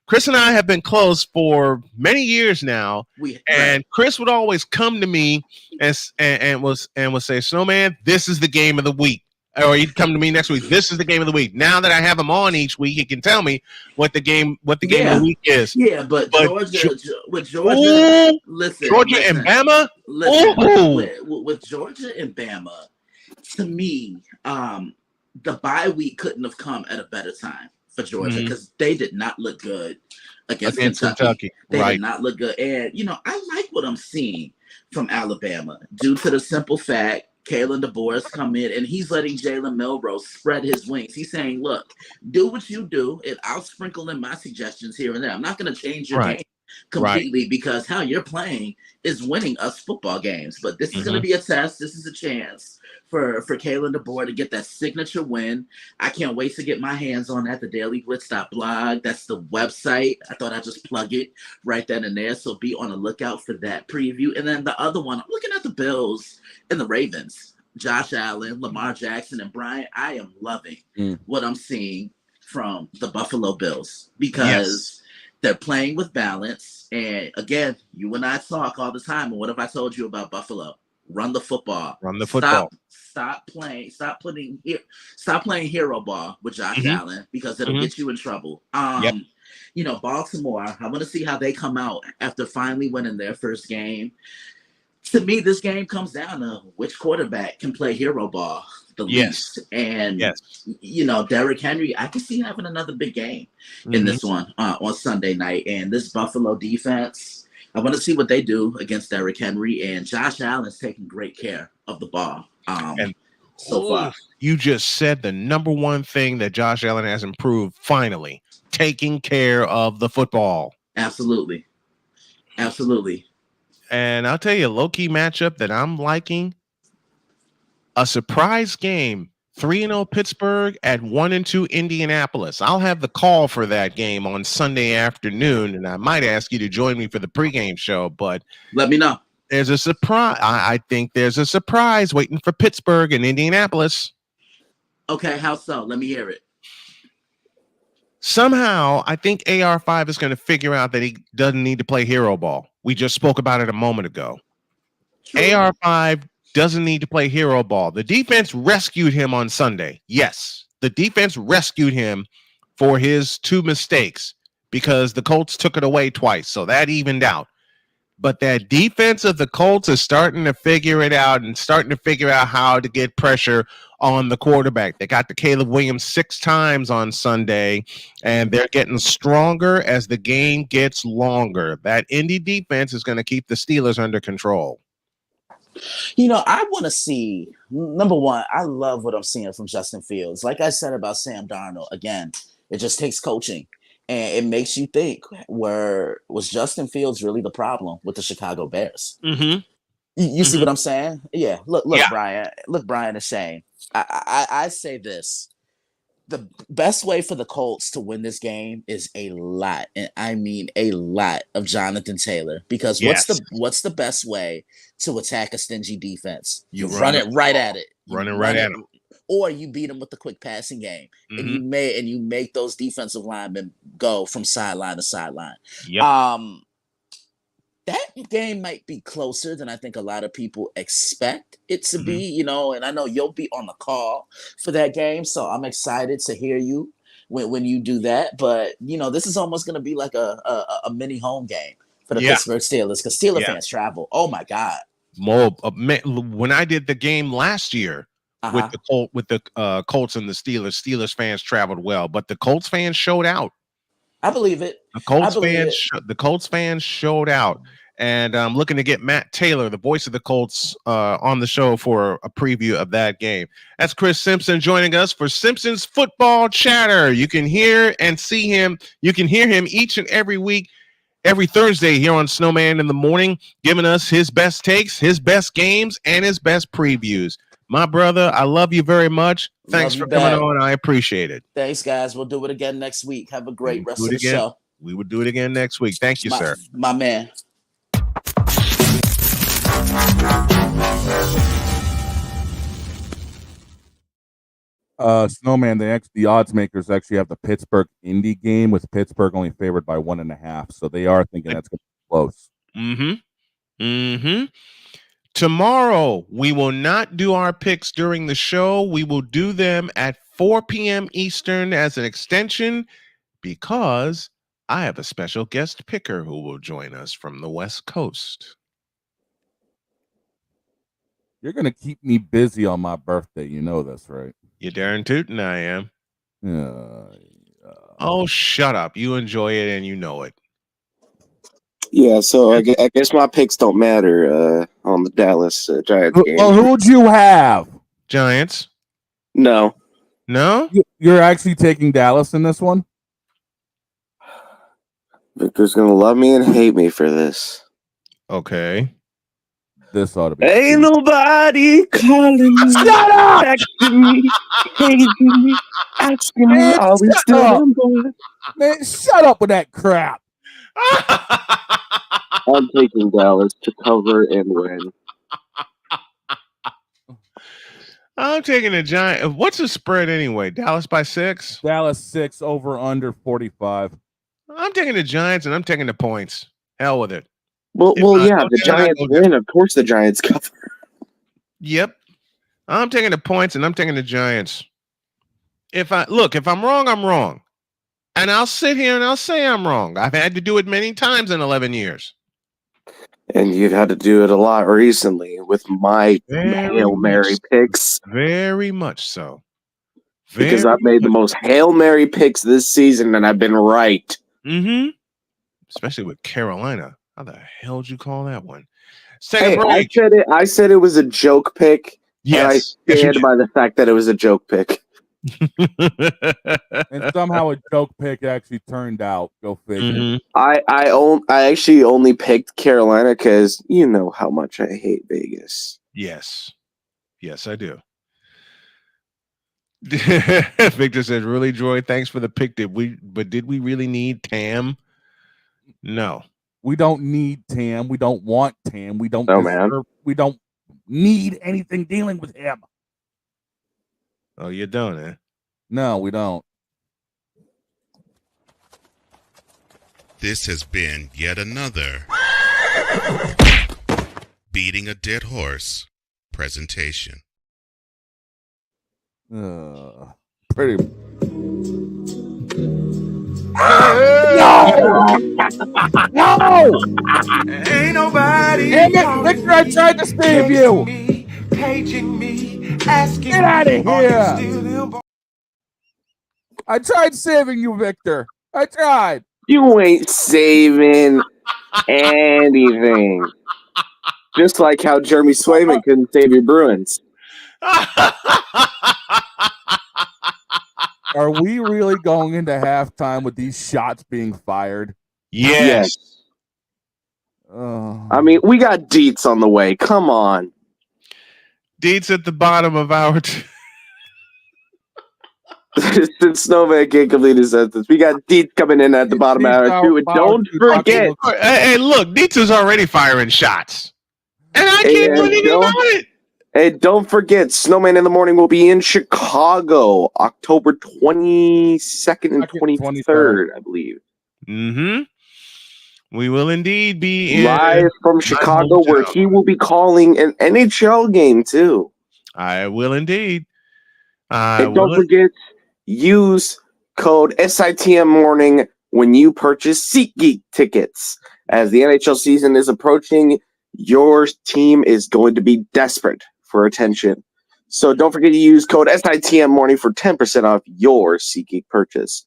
Chris and I have been close for many years now, and Chris would always come to me and would say, "Snowman, this is the game of the week." Or he'd come to me next week. This is the game of the week. Now that I have him on each week, he can tell me what the game of the week is. Yeah, but Georgia, listen, Georgia and Bama. With Georgia and Bama, to me, the bye week couldn't have come at a better time for Georgia because they did not look good against Kentucky. They did not look good, and I like what I'm seeing from Alabama due to the simple fact. Kalen DeBoer's come in and he's letting Jalen Milroe spread his wings. He's saying, look, do what you do, and I'll sprinkle in my suggestions here and there. I'm not going to change your game completely because how you're playing is winning us football games. But this is going to be a test. This is a chance for Kalen DeBoer to get that signature win. I can't wait to get my hands on that, the dailyblitz.blog. That's the website. I thought I'd just plug it right then and there. So be on the lookout for that preview. And then the other one, I'm looking at the Bills and the Ravens. Josh Allen, Lamar Jackson, and Brian. I am loving what I'm seeing from the Buffalo Bills because they're playing with balance. And again, you and I talk all the time. And what have I told you about Buffalo? Run the football. Run the football. Stop playing hero ball with Josh Allen because it'll get you in trouble. Baltimore, I want to see how they come out after finally winning their first game. To me, this game comes down to which quarterback can play hero ball the least. And, Derrick Henry, I can see having another big game in this one on Sunday night. And this Buffalo defense, I want to see what they do against Derrick Henry. And Josh Allen's taking great care of the ball so far. You just said the number one thing that Josh Allen has improved, finally, taking care of the football. Absolutely. And I'll tell you a low-key matchup that I'm liking. A surprise game. 3-0 Pittsburgh at 1-2 Indianapolis. I'll have the call for that game on Sunday afternoon, and I might ask you to join me for the pregame show, but let me know. There's a surprise. I think there's a surprise waiting for Pittsburgh and Indianapolis. Okay, how so? Let me hear it. Somehow, I think AR5 is going to figure out that he doesn't need to play hero ball. We just spoke about it a moment ago. True. AR5 doesn't need to play hero ball. The defense rescued him on Sunday. Yes, the defense rescued him for his 2 mistakes because the Colts took it away twice, so that evened out. But that defense of the Colts is starting to figure it out and starting to figure out how to get pressure on the quarterback. They got to Caleb Williams 6 times on Sunday, and they're getting stronger as the game gets longer. That Indy defense is going to keep the Steelers under control. I want to see, number one, I love what I'm seeing from Justin Fields. Like I said about Sam Darnold, again, it just takes coaching. And it makes you think, was Justin Fields really the problem with the Chicago Bears? You see what I'm saying? Yeah. Look, Brian. Look, Brian is saying. I say this. The best way for the Colts to win this game is a lot, and I mean a lot, of Jonathan Taylor. Because what's the best way to attack a stingy defense? You run it right at it. Run it right at him. Or you beat them with the quick passing game, and you make those defensive linemen go from sideline to sideline. That game might be closer than I think a lot of people expect it to be, and I know you'll be on the call for that game, so I'm excited to hear you when you do that. But this is almost going to be like a mini home game for the Pittsburgh Steelers because Steelers fans travel. Oh my God! When I did the game last year. With the Colts and the Steelers fans traveled well, but the Colts fans showed out. I believe it. The Colts fans showed out, and I'm looking to get Matt Taylor, the voice of the Colts, on the show for a preview of that game. That's Chris Simpson joining us for Simpson's Football Chatter. You can hear and see him. You can hear him each and every week every Thursday here on Snowman in the Morning, giving us his best takes, his best games, and his best previews. My brother, I love you very much. Thanks for coming on. I appreciate it. Thanks, guys. We'll do it again next week. Have a great rest of the again. show. We will do it again next week. Thank you, sir. My man. Snowman, the odds makers actually have the Pittsburgh Indy game, with Pittsburgh only favored by 1.5. So they are thinking that's going to be close. Tomorrow, we will not do our picks during the show. We will do them at 4 p.m. Eastern as an extension, because I have a special guest picker who will join us from the West Coast. You're going to keep me busy on my birthday. You know this, right? You darn tootin' I am. Yeah. Oh, shut up. You enjoy it and you know it. Yeah, so I guess my picks don't matter on the Dallas Giants game. Well, who would you have? Giants? No. No? You're actually taking Dallas in this one? Victor's going to love me and hate me for this. Okay. This ought to be. Ain't nobody calling me. Shut up! Texting me, paging me, asking me, are we still on board? Man, shut up with that crap. I'm taking Dallas to cover and win. I'm taking the Giants. What's the spread anyway? Dallas by 6? Dallas 6 over under 45. I'm taking the Giants and I'm taking the points. Hell with it. Well, yeah, the Giants win. Of course the Giants cover. Yep. I'm taking the points and I'm taking the Giants. If I'm wrong, I'm wrong. And I'll sit here and I'll say I'm wrong. I've had to do it many times in 11 years. And you've had to do it a lot recently with my Hail Mary picks. Very much so. Because I've made the most Hail Mary picks this season and I've been right. Mm-hmm. Especially with Carolina. How the hell did you call that one? Hey, I said it was a joke pick. Yes. And I stand by the fact that it was a joke pick. And somehow a joke pick actually turned out. Go figure. Mm-hmm. I actually only picked Carolina because you know how much I hate Vegas. Yes, I do. Victor says, "Really, Droid? Thanks for the pick. Did we really need Tam? No, we don't need Tam. We don't want Tam. We don't. We don't need anything dealing with him. Oh, you don't, eh? No, we don't." This has been yet another Beating a Dead Horse presentation. Pretty. No! Ain't nobody. Damn it, Victor, I tried to save you. Paging me, asking Get out of me, here. I tried saving you, Victor. I tried. You ain't saving anything. Just like how Jeremy Swayman couldn't save your Bruins. Are we really going into halftime with these shots being fired? Yes. I mean, we got Dietz on the way. Come on. Dietz at the bottom of our... Since Snowman can't complete his sentence, we got Dietz coming in at the bottom of our 2. And don't forget... Hey, look, Dietz is already firing shots. And I can't do anything about it. And don't forget, Snowman in the Morning will be in Chicago, October 22nd and 23rd, I believe. Mm-hmm. We will indeed be live from Chicago, where he will be calling an NHL game, too. I will indeed. And don't forget, use code SITM Morning when you purchase SeatGeek tickets. As the NHL season is approaching, your team is going to be desperate for attention. So don't forget to use code SITM Morning for 10% off your SeatGeek purchase.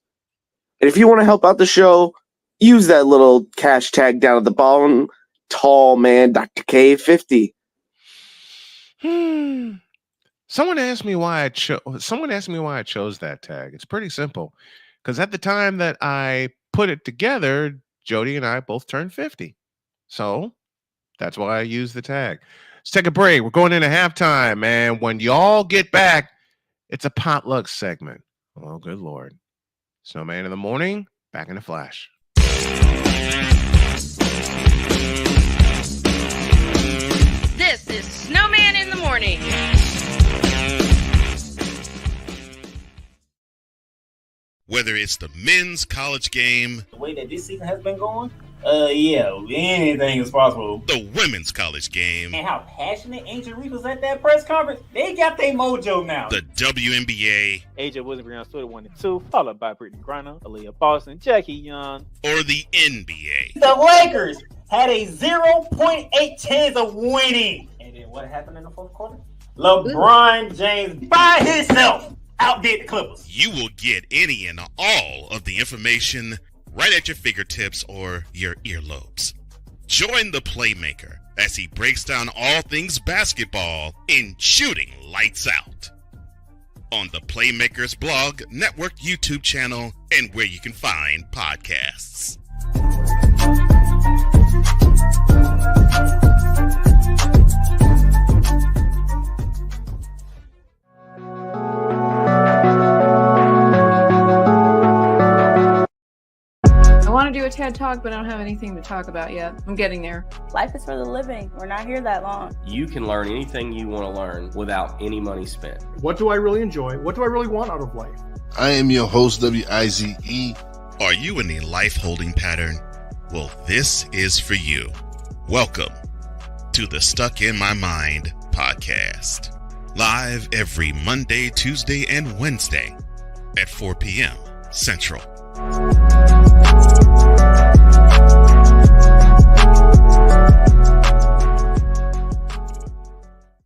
And if you want to help out the show, use that little cash tag down at the bottom, Tall Man Dr. K50. Someone asked me why I chose that tag. It's pretty simple. Because at the time that I put it together, Jody and I both turned 50. So that's why I use the tag. Let's take a break. We're going into halftime, man. When y'all get back, it's a potluck segment. Oh, good Lord. Snowman in the morning, back in a flash. This is Snowman in the morning. Whether it's the men's college game, The way that this season has been going, yeah, anything is possible. the women's college game, And how passionate Angel Reese was at that press conference, they got their mojo now. the WNBA, AJ Williams stood 1-2, followed by Brittany Griner, Aaliyah Boston, Jackie Young, or the NBA. The Lakers had a 0.8 chance of winning. And then what happened in the fourth quarter? LeBron James by himself outdid the Clippers. You will get any and all of the information right at your fingertips or your earlobes. Join the Playmaker as he breaks down all things basketball in Shooting Lights Out on the Playmakers blog, network YouTube channel, and where you can find podcasts. I want to do a TED Talk, but I don't have anything to talk about yet. I'm getting there. Life is for the living. We're not here that long. You can learn anything you want to learn without any money spent. What do I really enjoy? What do I really want out of life? I am your host, WIZE. Are you in a life holding pattern? Well, this is for you. Welcome to the Stuck in My Mind podcast. Live every Monday, Tuesday, and Wednesday at 4 p.m. Central.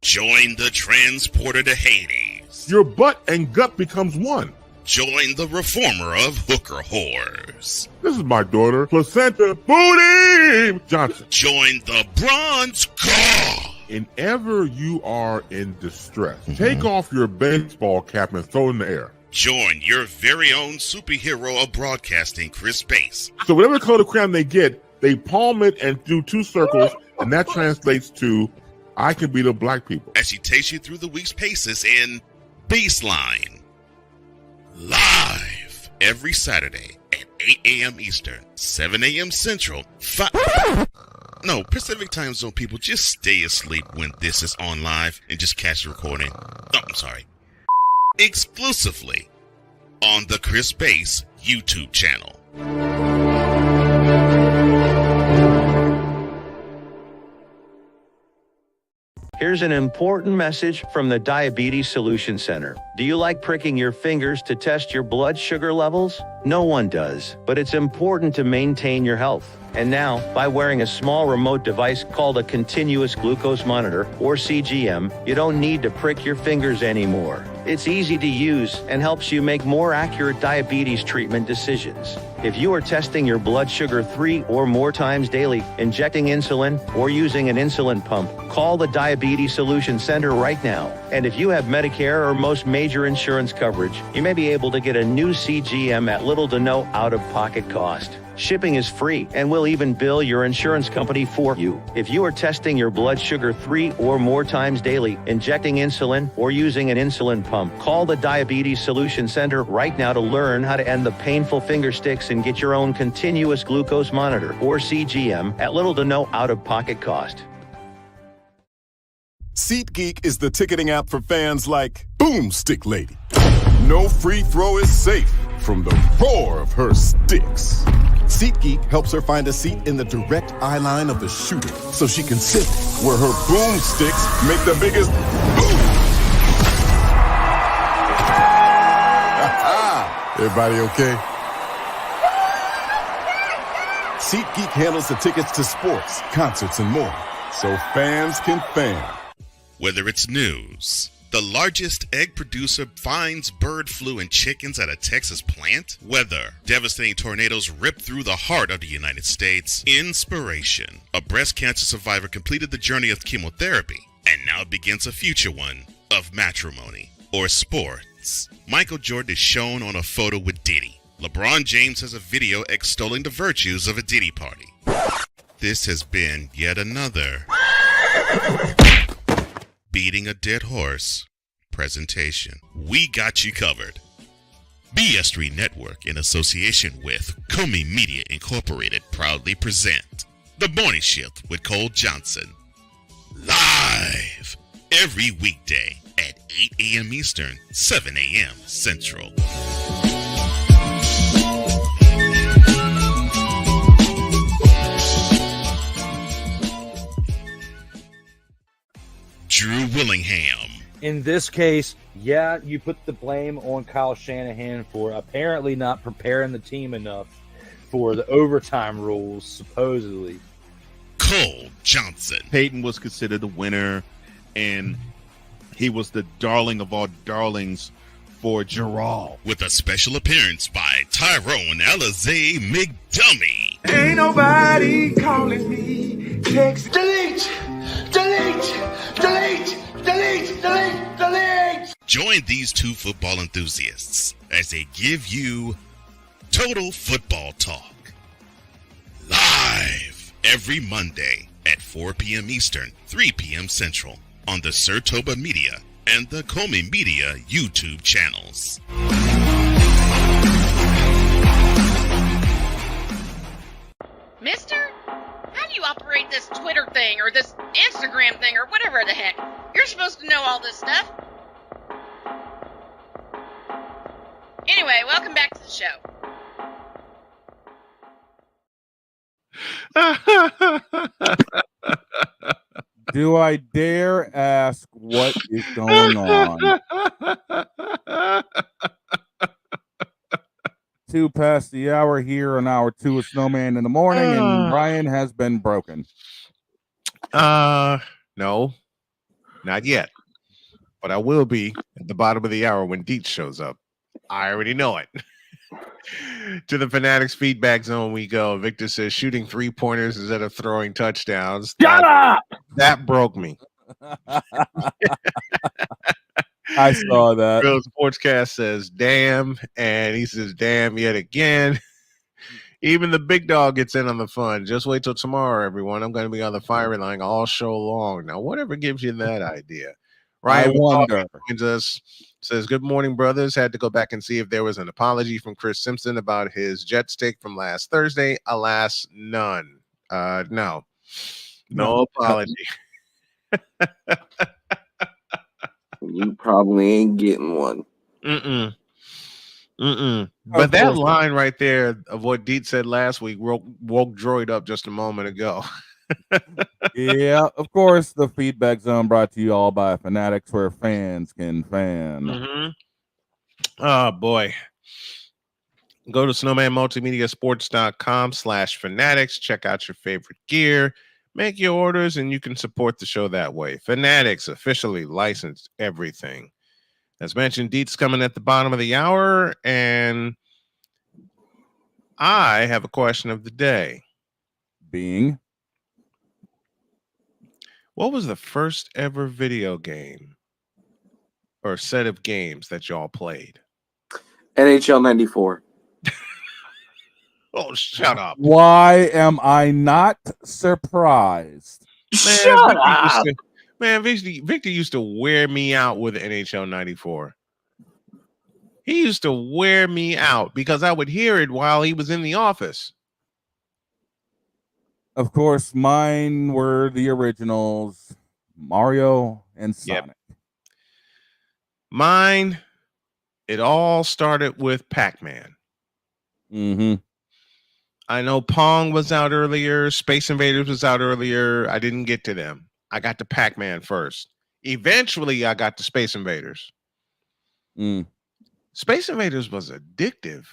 Join the transporter to Hades. Your butt and gut becomes one. Join the reformer of hooker whores. This is my daughter, Placenta Booty Johnson. Join the bronze car. Whenever you are in distress, take off your baseball cap and throw it in the air. Join your very own superhero of broadcasting, Chris Bass. So whatever color crayon they get, they palm it and do two circles, and that translates to I can beat up black people. As he takes you through the week's paces in Baseline. Live every Saturday at 8 a.m. Eastern, 7 a.m. Central, No, Pacific Time Zone people, just stay asleep when this is on live and just catch the recording. Oh, I'm sorry. Exclusively on the Chris Bass YouTube channel. Here's an important message from the Diabetes Solution Center. Do you like pricking your fingers to test your blood sugar levels? No one does, but it's important to maintain your health. And now, by wearing a small remote device called a continuous glucose monitor, or CGM, you don't need to prick your fingers anymore. It's easy to use and helps you make more accurate diabetes treatment decisions. If you are testing your blood sugar 3 or more times daily, injecting insulin, or using an insulin pump, call the Diabetes Solution Center right now. And if you have Medicare or most major insurance coverage, you may be able to get a new CGM at little to no out-of-pocket cost. Shipping is free, and we'll even bill your insurance company for you. If you are testing your blood sugar 3 or more times daily, injecting insulin, or using an insulin pump, call the Diabetes Solution Center right now to learn how to end the painful finger sticks and get your own continuous glucose monitor, or CGM, at little to no out-of-pocket cost. SeatGeek is the ticketing app for fans like Boomstick Lady. No free throw is safe from the roar of her sticks. SeatGeek helps her find a seat in the direct eye line of the shooter so she can sit where her boomsticks make the biggest boom. Everybody okay? SeatGeek handles the tickets to sports, concerts, and more, so fans can fan. Whether it's news, the largest egg producer finds bird flu in chickens at a Texas plant, weather, devastating tornadoes rip through the heart of the United States, inspiration, a breast cancer survivor completed the journey of chemotherapy, and now begins a future one of matrimony, or sports. Michael Jordan is shown on a photo with Diddy. LeBron James has a video extolling the virtues of a Diddy party. This has been yet another beating a dead horse presentation. We got you covered. BS3 Network, in association with Comey Media Incorporated, proudly present The Morning Shift with Cole Johnson. Live every weekday at 8 a.m. Eastern, 7 a.m. Central. Drew Willingham. In this case, yeah, you put the blame on Kyle Shanahan for apparently not preparing the team enough for the overtime rules, supposedly. Cole Johnson. Peyton was considered the winner, and he was the darling of all darlings for Gerald. With a special appearance by Tyrone Alizé McDummy. Ain't nobody calling me. Text delete, delete, delete, delete, delete, delete. Join these two football enthusiasts as they give you Total Football Talk. Live every Monday at 4 p.m. Eastern, 3 p.m. Central on the Sertoba Media and the Comey Media YouTube channels. Mister, how do you operate this Twitter thing or this Instagram thing or whatever the heck? You're supposed to know all this stuff. Anyway, welcome back to the show. Do I dare ask what is going on? 2 past the hour here on hour 2 of Snowman in the morning, and Brian has been broken. No, not yet. But I will be at the bottom of the hour when Dietz shows up. I already know it. To the Fanatics feedback zone we go. Victor says shooting 3-pointers instead of throwing touchdowns. Shut up! That broke me. I saw that. Real Sportscast says damn, and he says damn yet again. Even the big dog gets in on the fun. Just wait till tomorrow, everyone. I'm going to be on the firing line all show long. Now, whatever gives you that idea. Ryan wonder. Joins us, says, good morning, brothers. Had to go back and see if there was an apology from Chris Simpson about his jet stick from last Thursday. Alas, none. No apology. You probably ain't getting one. But that line right there of what Dietz said last week woke Droid up just a moment ago. Yeah, of course, the feedback zone brought to you all by Fanatics, where fans can fan. Oh, boy. Go to snowmanmultimediasports.com/fanatics. Check out your favorite gear. Make your orders, and you can support the show that way. Fanatics, officially licensed everything. As mentioned, Dietz coming at the bottom of the hour, and I have a question of the day. Being? What was the first ever video game or set of games that y'all played? NHL 94. Oh, shut up. Why am I not surprised? Shut up. Victor used to wear me out with NHL 94. He used to wear me out because I would hear it while he was in the office. Of course, mine were the originals, Mario and Sonic. Yep. Mine, it all started with Pac-Man. I know Pong was out earlier. Space Invaders was out earlier. I didn't get to them. I got to Pac-Man first. Eventually, I got to Space Invaders. Space Invaders was addictive.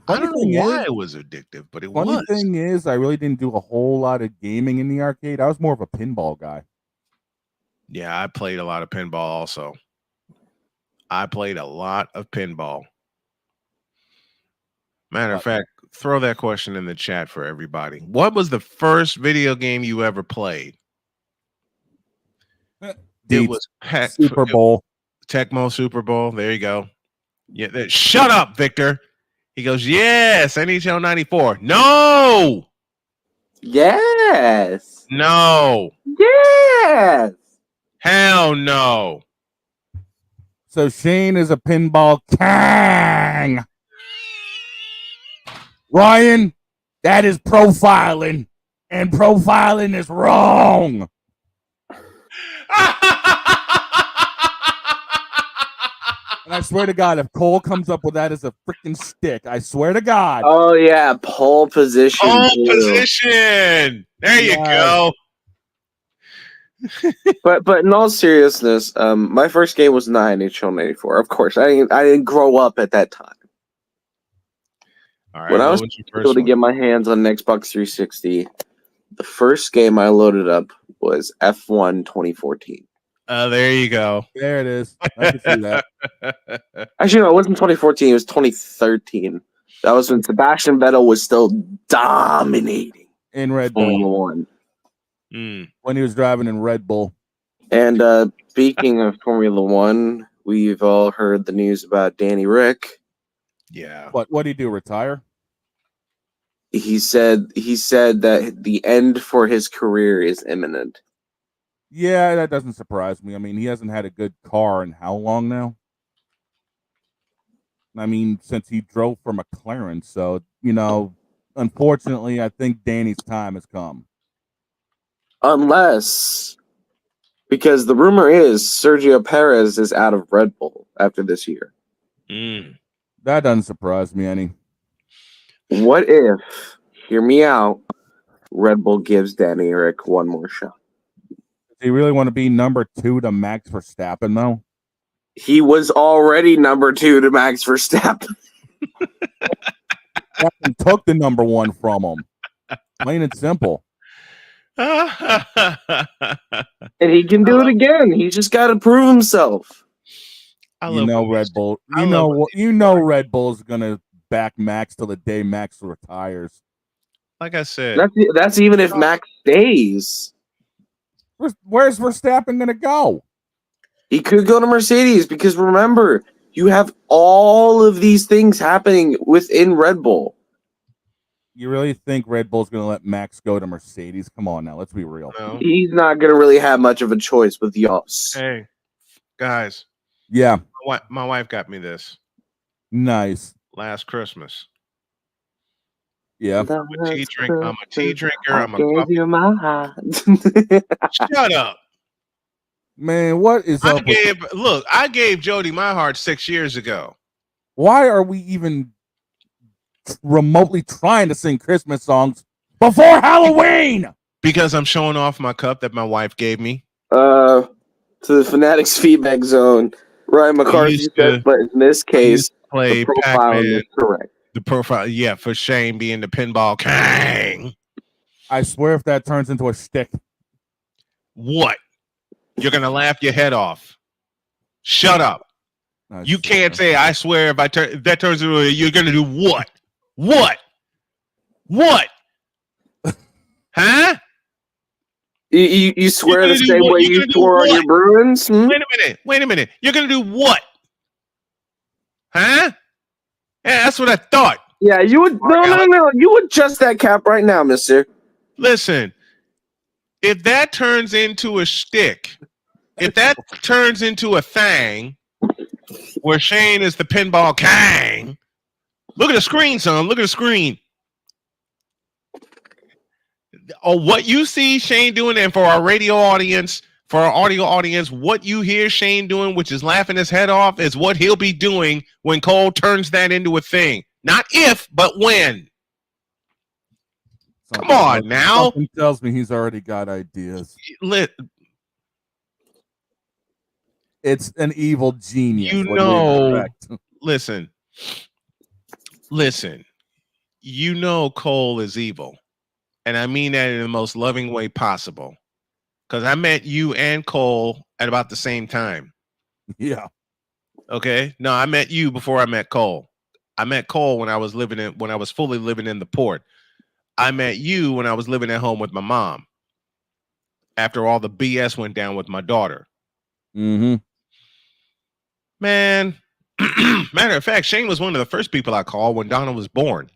I don't know why it was addictive, but it was. Funny thing is, I really didn't do a whole lot of gaming in the arcade. I was more of a pinball guy. Yeah, I played a lot of pinball also. I played a lot of pinball. Matter of fact, throw that question in the chat for everybody. What was the first video game you ever played? It was Super Bowl. Tecmo Super Bowl. There you go. Yeah. Shut up, Victor. He goes, yes, NHL 94. No. Yes. No. Yes. Hell no. So Shane is a pinball king. Ryan, that is profiling, and profiling is wrong. And I swear to God, if Cole comes up with that as a freaking stick, I swear to God. Oh yeah, pole position. Pole too. position. There you go. But in all seriousness, my first game was not NHL 94. Of course, I didn't grow up at that time. All right, When I was what was your able first to one? get my hands on an Xbox 360, the first game I loaded up was F1 2014. There you go. There it is. I can see that. Actually, no, it wasn't 2014. It was 2013. That was when Sebastian Vettel was still dominating In Red Formula Bull. One. When he was driving in Red Bull. And speaking of Formula One, we've all heard the news about Danny Rick. Yeah. What did he do? Retire? He said that the end for his career is imminent. Yeah, that doesn't surprise me. I mean, he hasn't had a good car in how long now? I mean, since he drove for McLaren. So, unfortunately, I think Danny's time has come. Unless, because the rumor is Sergio Perez is out of Red Bull after this year. That doesn't surprise me any. What if, hear me out, Red Bull gives Danny Rick one more shot? Does he really want to be number 2 to Max Verstappen, though? He was already number 2 to Max Verstappen. Verstappen took the number 1 from him. Plain and simple. And he can do it again. He just got to prove himself. Red Bull. Red Bull's gonna back Max till the day Max retires. Like I said, That's even if Max stays. Where's Verstappen gonna go? He could go to Mercedes because remember, you have all of these things happening within Red Bull. You really think Red Bull's gonna let Max go to Mercedes? Come on now, let's be real. No. He's not gonna really have much of a choice with Yoss. Hey, guys. Yeah. My wife got me this Nice. last Christmas. Yeah. I'm a tea drinker. I'm a gave coffee. you my heart. Shut up. Man, what is up? I gave Jody my heart 6 years ago. Why are we even remotely trying to sing Christmas songs before Halloween? Because I'm showing off my cup that my wife gave me. To the Fanatics feedback zone. Ryan McCarthy said, but in this case, play the profile Pac-Man. is correct. The profile, yeah, for Shane being the pinball king. I swear if that turns into a shtick. What? You're going to laugh your head off. Shut up. You can't say, I swear if that turns into you're going to do what? What? Huh? You swear the same way you swore on your Bruins? Wait a minute. You're going to do what? Huh? Yeah, that's what I thought. Yeah, you would. No. You adjust that cap right now, mister. Listen, if that turns into a shtick, if that turns into a thing where Shane is the pinball king, look at the screen, son. Look at the screen. Oh, what you see Shane doing, and for our radio audience, for our audio audience, what you hear Shane doing, which is laughing his head off, is what he'll be doing when Cole turns that into a thing. Not if, but when. Come on now. Something tells me he's already got ideas. It's an evil genius. Listen. You know Cole is evil. And I mean that in the most loving way possible. Because I met you and Cole at about the same time. Yeah. Okay. No, I met you before I met Cole. I met Cole when I was fully living in the port. I met you when I was living at home with my mom. After all the BS went down with my daughter. Mm-hmm. Man, Matter of fact, Shane was one of the first people I called when Donna was born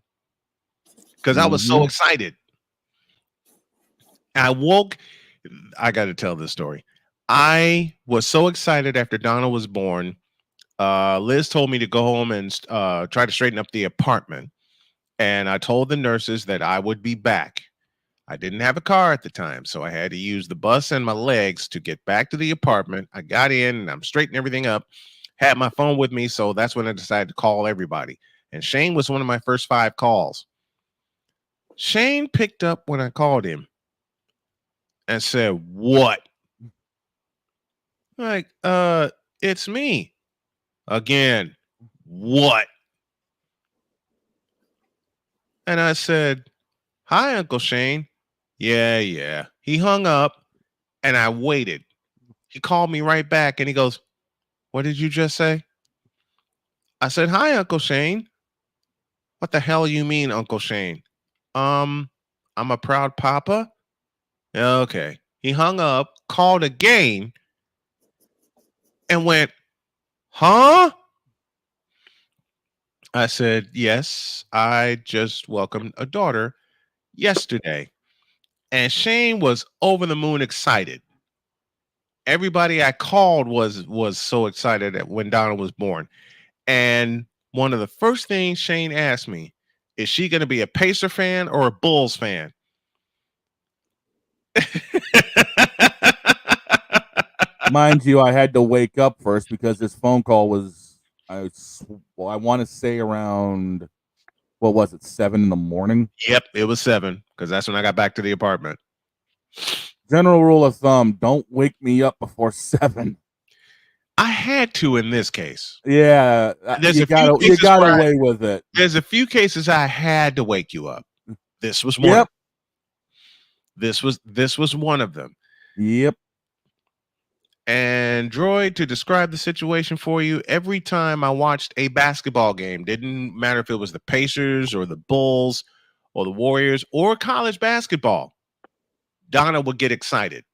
because I was so excited. I got to tell this story. I was so excited after Donna was born. Liz told me to go home and try to straighten up the apartment. And I told the nurses that I would be back. I didn't have a car at the time, so I had to use the bus and my legs to get back to the apartment. I got in and I'm straightening everything up. Had my phone with me, so that's when I decided to call everybody. And Shane was one of my first 5 calls. Shane picked up when I called him and said, "What?" Like, it's me. Again, what? And I said, "Hi, Uncle Shane." Yeah. He hung up and I waited. He called me right back and he goes, "What did you just say?" I said, "Hi, Uncle Shane." "What the hell you mean, Uncle Shane?" I'm a proud papa." Okay. He hung up, called again, and went, "Huh?" I said, "Yes, I just welcomed a daughter yesterday." And Shane was over the moon excited. Everybody I called was so excited when Donna was born. And one of the first things Shane asked me, is she going to be a Pacer fan or a Bulls fan? Mind you, I had to wake up first because this phone call was, I want to say around, what was it, 7 in the morning? Yep, it was 7 because that's when I got back to the apartment. General rule of thumb, don't wake me up before 7. I had to in this case. Yeah, you got away with it. There's a few cases I had to wake you up. This was one. Yep. This was one of them. Yep. And Droid, to describe the situation for you, every time I watched a basketball game, didn't matter if it was the Pacers or the Bulls or the Warriors or college basketball, Donna would get excited.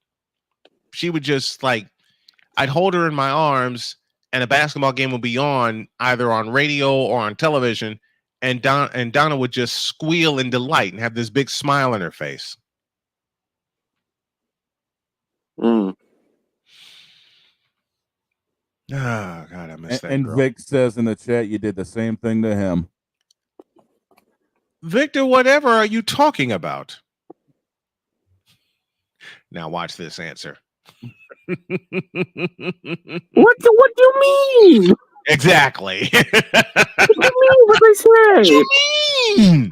She would just I'd hold her in my arms and a basketball game would be on either on radio or on television. And Donna would just squeal in delight and have this big smile on her face. Oh, God, I miss that And girl. Vic says in the chat, you did the same thing to him. Victor, whatever are you talking about? Now watch this answer. What do you mean? Exactly. What do you mean? What I say? What do you mean?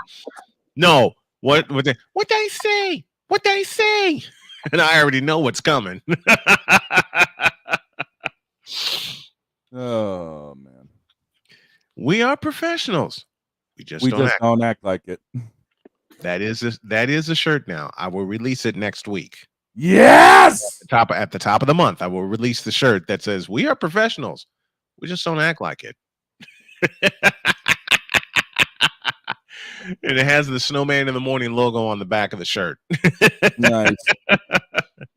No. What they say? What they say? And I already know what's coming. Oh man. We are professionals. We just don't act like it. That is a shirt now. I will release it next week. Yes. At the top of the month, I will release the shirt that says "We are professionals. We just don't act like it." And it has the Snowman in the Morning logo on the back of the shirt. Nice.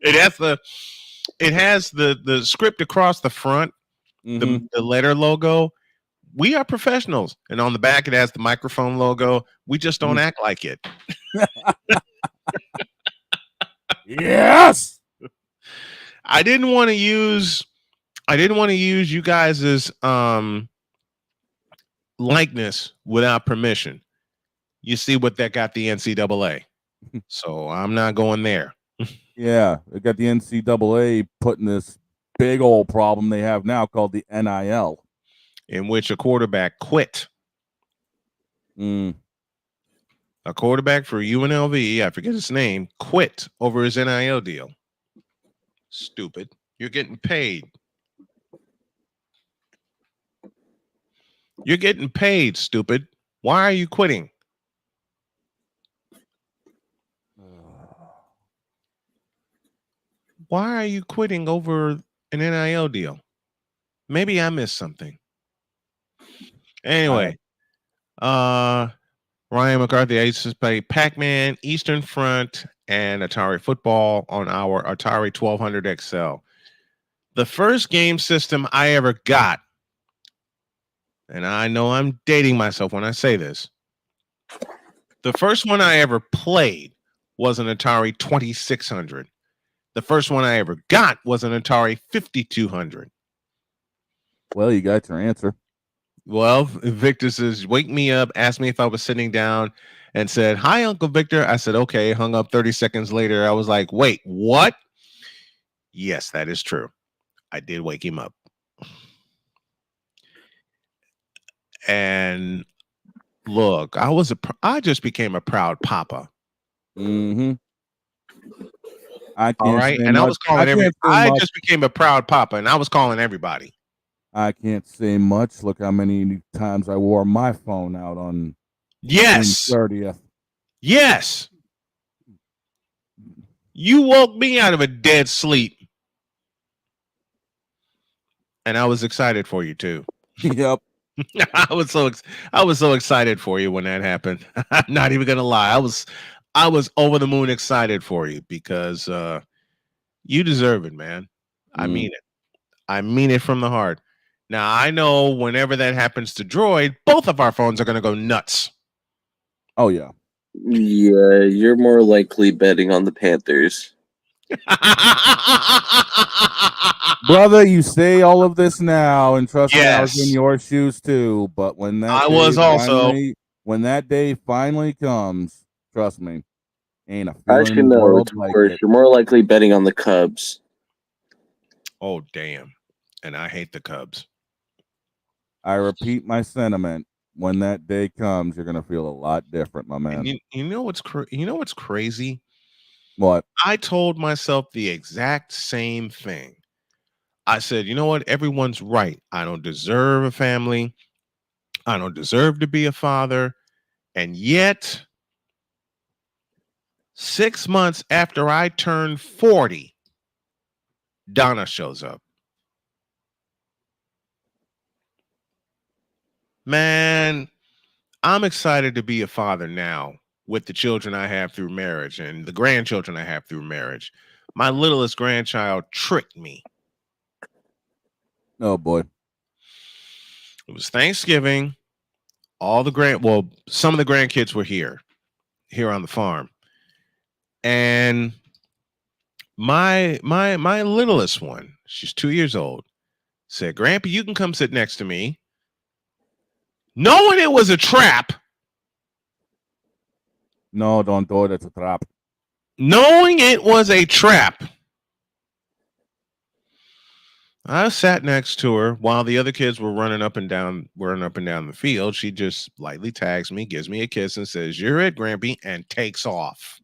It has the script across the front, the letter logo. We are professionals, and on the back it has the microphone logo. We just don't act like it. Yes. I didn't want to use you guys' likeness without permission. You see what that got the NCAA. So I'm not going there. Yeah, they got the NCAA putting this big old problem they have now called the NIL, in which a quarterback quit. A quarterback for UNLV, I forget his name, quit over his NIL deal. Stupid. You're getting paid. You're getting paid, stupid. Why are you quitting? Why are you quitting over an NIL deal? Maybe I missed something. Anyway, Ryan McCarthy, I used to play Pac-Man, Eastern Front, and Atari Football on our Atari 1200 XL. The first game system I ever got and I know I'm dating myself when I say this. The first one I ever played was an Atari 2600. The first one I ever got was an Atari 5200. Well, you got your answer. Well, Victor says, wake me up, asked me if I was sitting down, and said, hi, Uncle Victor. I said, okay. Hung up 30 seconds later. I was like, wait, what? Yes, that is true. I did wake him up. And look, I just became a proud papa. Mm-hmm. All right. And I was calling I just became a proud papa, and I was calling everybody. I can't say much. Look how many times I wore my phone out on June 30th. Yes. You woke me out of a dead sleep. And I was excited for you too. Yep. I was so excited for you when that happened. I'm not even gonna lie. I was over the moon excited for you because you deserve it, man. I mean it. I mean it from the heart. Now, I know whenever that happens to Droid, both of our phones are going to go nuts. Oh, yeah. Yeah, you're more likely betting on the Panthers. Brother, you say all of this now, and trust me, I was in your shoes too. But when that when that day finally comes, trust me, ain't a feeling Actually, in the no, world it's like worse. it. You're more likely betting on the Cubs. Oh, damn. And I hate the Cubs. I repeat my sentiment. When that day comes, you're gonna feel a lot different, my man. And you know what's crazy? What? I told myself the exact same thing. I said, you know what? Everyone's right. I don't deserve a family. I don't deserve to be a father. And yet, 6 months after I turned 40, Donna shows up. Man, I'm excited to be a father now with the children I have through marriage and the grandchildren I have through marriage. My littlest grandchild tricked me. Oh, boy. It was Thanksgiving. Some of the grandkids were here on the farm. And my littlest one, she's 2 years old, said, Grandpa, you can come sit next to me. Knowing it was a trap. No, don't do it. It's a trap. Knowing it was a trap. I sat next to her while the other kids were running up and down the field. She just lightly tags me, gives me a kiss, and says, "You're it, Grampy," and takes off.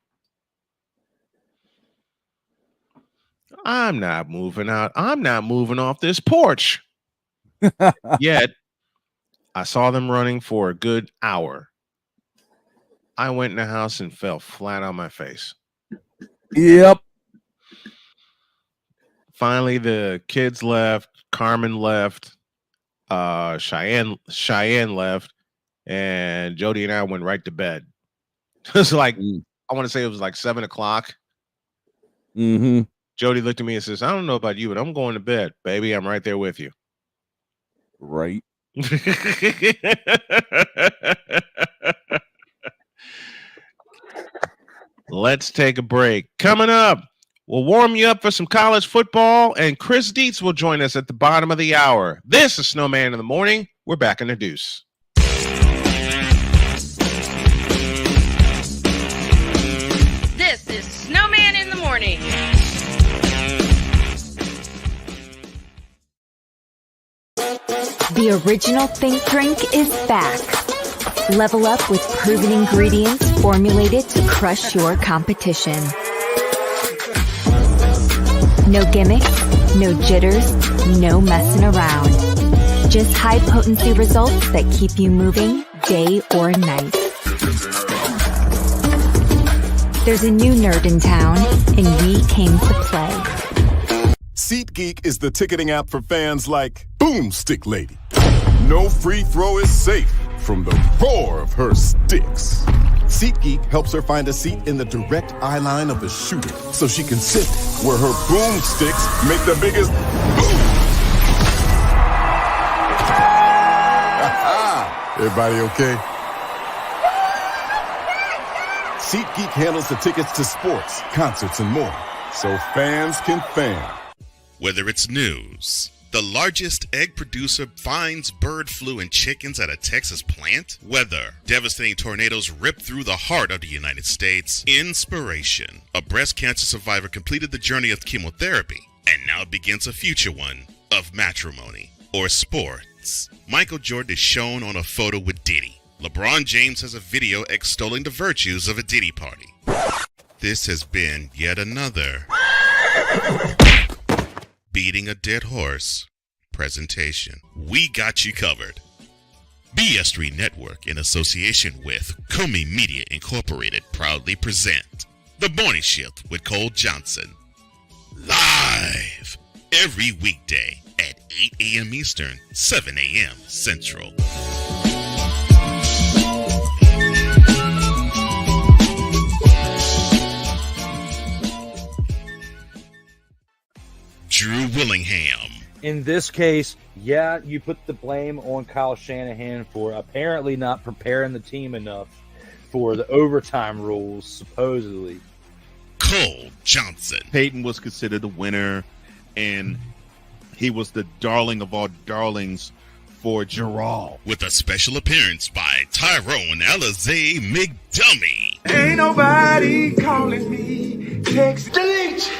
I'm not moving out. I'm not moving off this porch. Yet, I saw them running for a good hour. I went in the house and fell flat on my face. Yep. Finally, the kids left. Carmen left. Cheyenne left. And Jody and I went right to bed. It was like, I want to say it was like 7 o'clock. Mm-hmm. Jody looked at me and says, I don't know about you, but I'm going to bed. Baby, I'm right there with you. Right. Let's take a break. Coming up, we'll warm you up for some college football, and Chris DIETZ will join us at the bottom of the hour. This is Snowman in the Morning. We're back in the deuce. This is Snowman in the Morning. The original Think Drink is back. Level up with proven ingredients formulated to crush your competition. No gimmicks, no jitters, no messing around. Just high potency results that keep you moving day or night. There's a new nerd in town, and we came to play. SeatGeek is the ticketing app for fans like Boomstick Lady. No free throw is safe from the roar of her sticks. SeatGeek helps her find a seat in the direct eye line of the shooter so she can sit where her boomsticks make the biggest boom. Everybody okay? SeatGeek handles the tickets to sports, concerts, and more, so fans can fan. Whether it's news, the largest egg producer finds bird flu in chickens at a Texas plant, weather, devastating tornadoes rip through the heart of the United States, inspiration, a breast cancer survivor completed the journey of chemotherapy, and now begins a future one of matrimony, or sports. Michael Jordan is shown on a photo with Diddy. LeBron James has a video extolling the virtues of a Diddy party. This has been yet another beating a dead horse presentation. We got you covered. BS3 Network, in association with Comey Media Incorporated, proudly present The Morning Shift with Cole Johnson. Live every weekday at 8 a.m. Eastern, 7 a.m. Central. Drew Willingham. In this case, yeah, you put the blame on Kyle Shanahan for apparently not preparing the team enough for the overtime rules, supposedly. Cole Johnson. Peyton was considered a winner, and he was the darling of all darlings for Gerald. With a special appearance by Tyrone Alizé McDummy. Ain't nobody calling me. Text delete,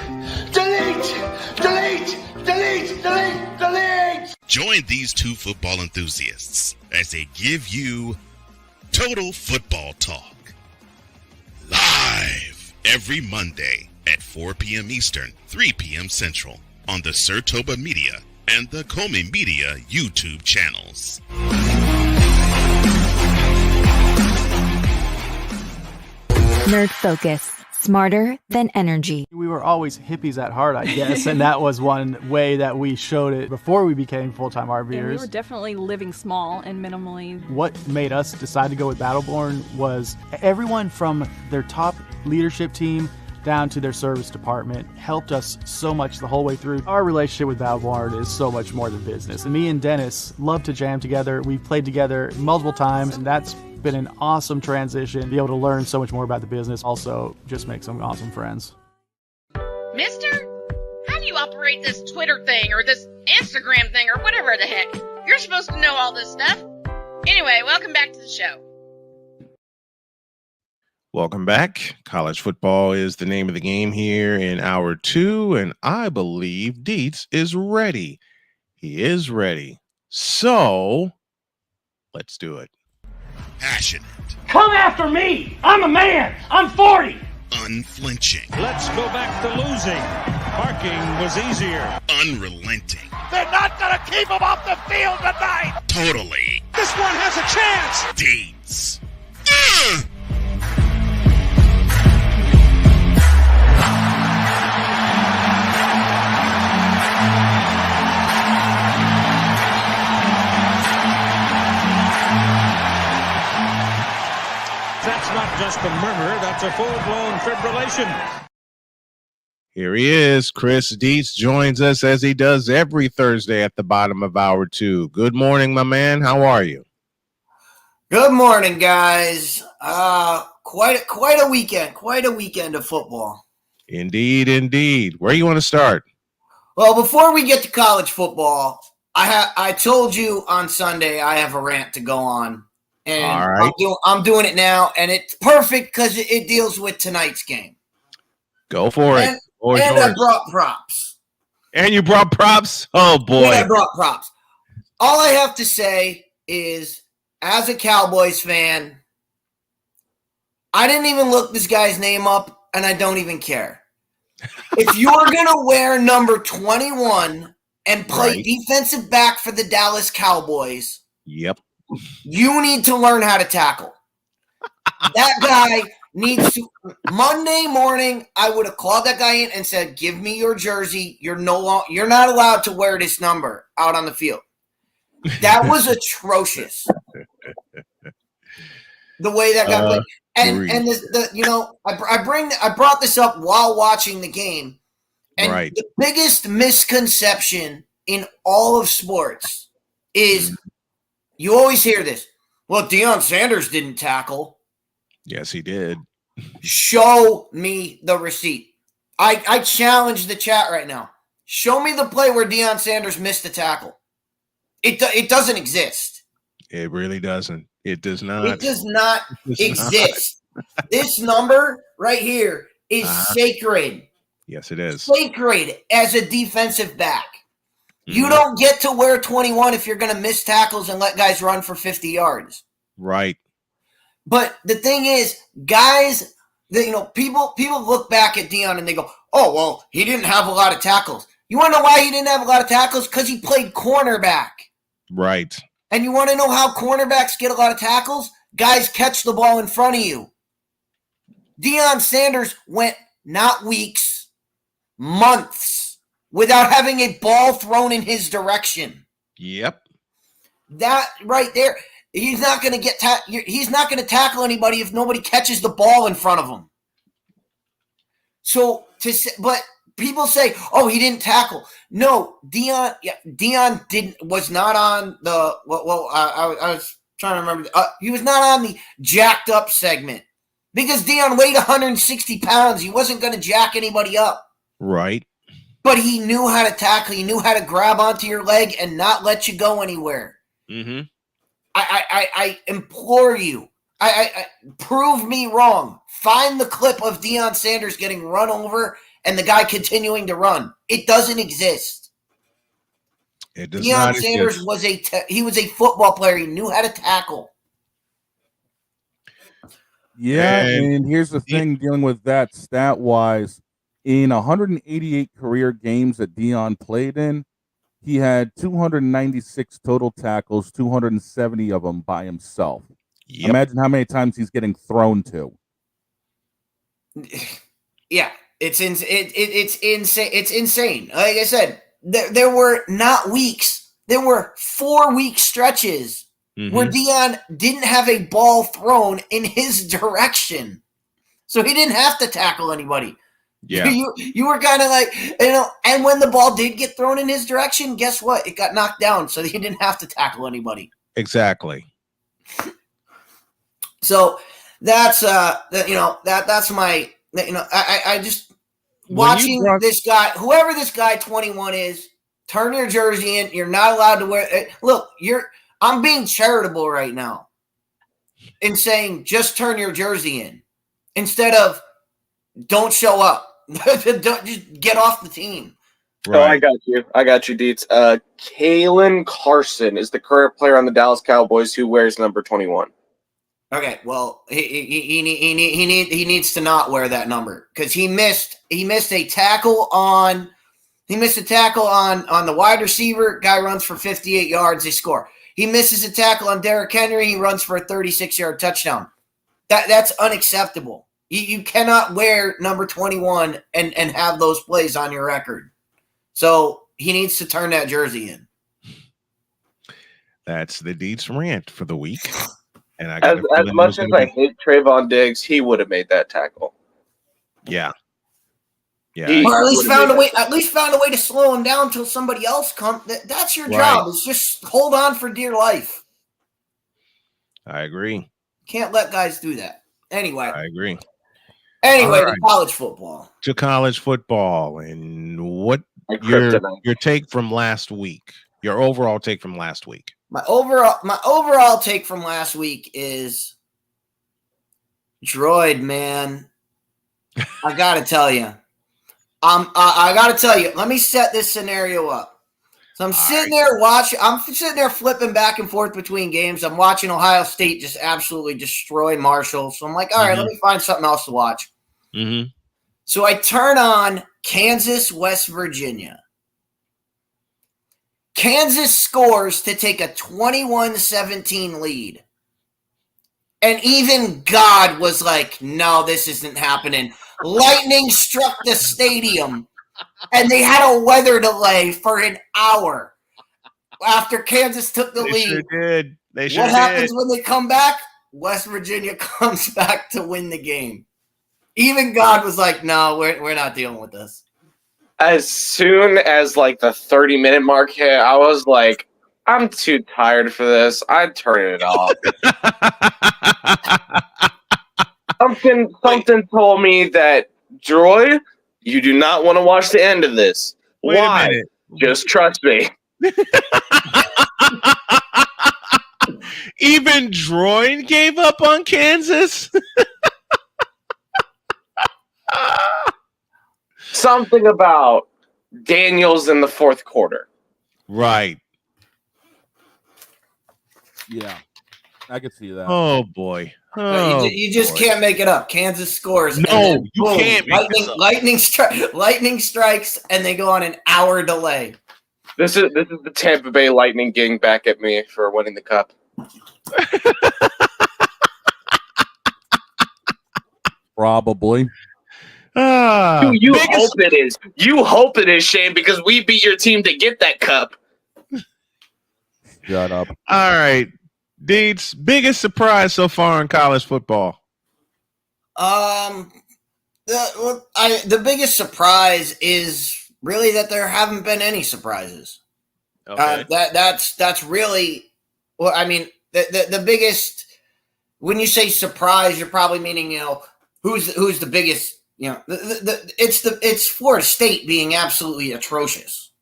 delete, delete, delete, delete, delete. Join these two football enthusiasts as they give you Total Football Talk. Live every Monday at 4 p.m. Eastern, 3 p.m. Central on the Sertoba Media and the Comey Media YouTube channels. Nerd Focus. Smarter than energy. We were always hippies at heart, I guess, and that was one way that we showed it before we became full-time RVers. And we were definitely living small and minimally. What made us decide to go with Battleborn was everyone from their top leadership team down to their service department helped us so much the whole way through. Our relationship with Battleborn is so much more than business. And me and Dennis love to jam together. We've played together multiple times, and that's been an awesome transition. Be able to learn so much more about the business. Also, just make some awesome friends. Mister, how do you operate this Twitter thing or this Instagram thing or whatever the heck? You're supposed to know all this stuff. Anyway, welcome back to the show. Welcome back. College football is the name of the game here in hour 2, and I believe Dietz is ready. He is ready. So, let's do it. Passionate. Come after me! I'm a man! I'm 40! Unflinching. Let's go back to losing. Parking was easier. Unrelenting. They're not gonna keep him off the field tonight! Totally. This one has a chance! Dietz. That's not just a murmur, that's a full-blown fibrillation. Here he is. Chris Dietz joins us as he does every Thursday at the bottom of hour 2. Good morning, my man. How are you? Good morning, guys. Quite a weekend of football. Indeed, indeed. Where you want to start? Well, before we get to college football, I told you on Sunday I have a rant to go on. And all right. I'm doing it now, and it's perfect because it deals with tonight's game. Go for it. And I brought props. And you brought props? Oh, boy. And I brought props. All I have to say is, as a Cowboys fan, I didn't even look this guy's name up, and I don't even care. If you're going to wear number 21 and play defensive back for the Dallas Cowboys, yep, you need to learn how to tackle. That guy needs to. Monday morning, I would have called that guy in and said, "Give me your jersey. You're not allowed to wear this number out on the field." That was atrocious. The way that guy played. I brought this up while watching the game, and the biggest misconception in all of sports is you always hear this. Well, Deion Sanders didn't tackle. Yes, he did. Show me the receipt. I challenge the chat right now. Show me the play where Deion Sanders missed a tackle. It doesn't exist. It really doesn't. It does not. It does not exist. This number right here is sacred. Yes, it is. Sacred as a defensive back. Mm-hmm. You don't get to wear 21 if you're going to miss tackles and let guys run for 50 yards. Right. But the thing is, guys, people look back at Deion and they go, oh, well, he didn't have a lot of tackles. You want to know why he didn't have a lot of tackles? Because he played cornerback. Right. And you want to know how cornerbacks get a lot of tackles? Guys catch the ball in front of you. Deion Sanders went not weeks, months without having a ball thrown in his direction. Yep. That right there, he's not going to he's not going to tackle anybody if nobody catches the ball in front of him. But people say, "Oh, he didn't tackle." No, Deion was not on the. I was trying to remember. He was not on the jacked up segment because Deion weighed 160 pounds. He wasn't going to jack anybody up. Right. But he knew how to tackle. He knew how to grab onto your leg and not let you go anywhere. Mm-hmm. I implore you. I prove me wrong. Find the clip of Deion Sanders getting run over and the guy continuing to run. It doesn't exist. It does Deion not Sanders exist. he was a football player. He knew how to tackle. Yeah, and here's the thing dealing with that stat-wise. In 188 career games that Deion played in, he had 296 total tackles, 270 of them by himself. Yep. Imagine how many times he's getting thrown to. Yeah, it's insane. It's insane. Like I said, there were not weeks. There were 4-week stretches where Deion didn't have a ball thrown in his direction, so he didn't have to tackle anybody. Yeah, you were kind of like, and when the ball did get thrown in his direction, guess what? It got knocked down, so he didn't have to tackle anybody. Exactly. So that's that's my I just watching this guy, whoever this guy 21 is, turn your jersey in. You're not allowed to wear it. Look, I'm being charitable right now in saying just turn your jersey in instead of don't show up. Don't just get off the team. Right. Oh, I got you, Dietz. Kalen Carson is the current player on the Dallas Cowboys who wears number 21. Okay, well, he needs to not wear that number because he missed a tackle on the wide receiver. Guy runs for 58 yards. They score. He misses a tackle on Derrick Henry. He runs for a 36-yard touchdown. That's unacceptable. You cannot wear number 21 and have those plays on your record. So he needs to turn that jersey in. That's the Dietz rant for the week. And as much as I hate Trayvon Diggs, he would have made that tackle. Yeah. Yeah. Or at least found a way to slow him down until somebody else comes. That's your job. It's just hold on for dear life. I agree. Can't let guys do that. Anyway. I agree. Anyway, to college football. To college football. And what your take from last week? Your overall take from last week? My overall take from last week is Droid, man. I gotta tell you. I gotta tell you, let me set this scenario up. So I'm sitting there flipping back and forth between games. I'm watching Ohio State just absolutely destroy Marshall. So I'm like, all right, let me find something else to watch. Mm-hmm. So I turn on Kansas, West Virginia. Kansas scores to take a 21-17 lead. And even God was like, no, this isn't happening. Lightning struck the stadium, and they had a weather delay for an hour after Kansas took the lead. Sure did. They sure what happens did. when they come back? West Virginia comes back to win the game. Even God was like, no, we're not dealing with this. As soon as like the 30-minute mark hit, I was like, I'm too tired for this. I'd turn it off. Something told me that, Droid, you do not want to watch the end of this. Wait Why? a minute. Just trust me. Even Droid gave up on Kansas? Something about Daniels in the fourth quarter. Right. Yeah, I could see that. Oh, boy. Oh, You just can't make it up. Kansas scores. No, and then, you can't make this up. Lightning strikes, and they go on an hour delay. This is the Tampa Bay Lightning getting back at me for winning the cup. Probably. You hope it is. You hope it is, Shane, because we beat your team to get that cup. Shut up. All right. Deeds, biggest surprise so far in college football? The biggest surprise is really that there haven't been any surprises. Okay. That's really, well, I mean, the biggest, when you say surprise, you're probably meaning, who's the biggest, it's Florida State being absolutely atrocious.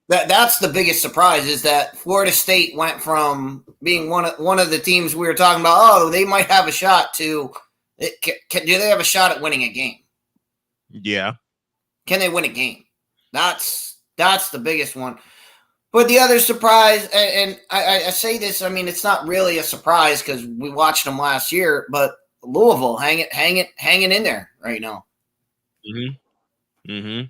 That's the biggest surprise, is that Florida State went from being one of the teams we were talking about, oh, they might have a shot, to do they have a shot at winning a game? Yeah. Can they win a game? That's the biggest one. But the other surprise, and I say this, I mean, it's not really a surprise because we watched them last year, but Louisville hanging in there right now. Mm-hmm.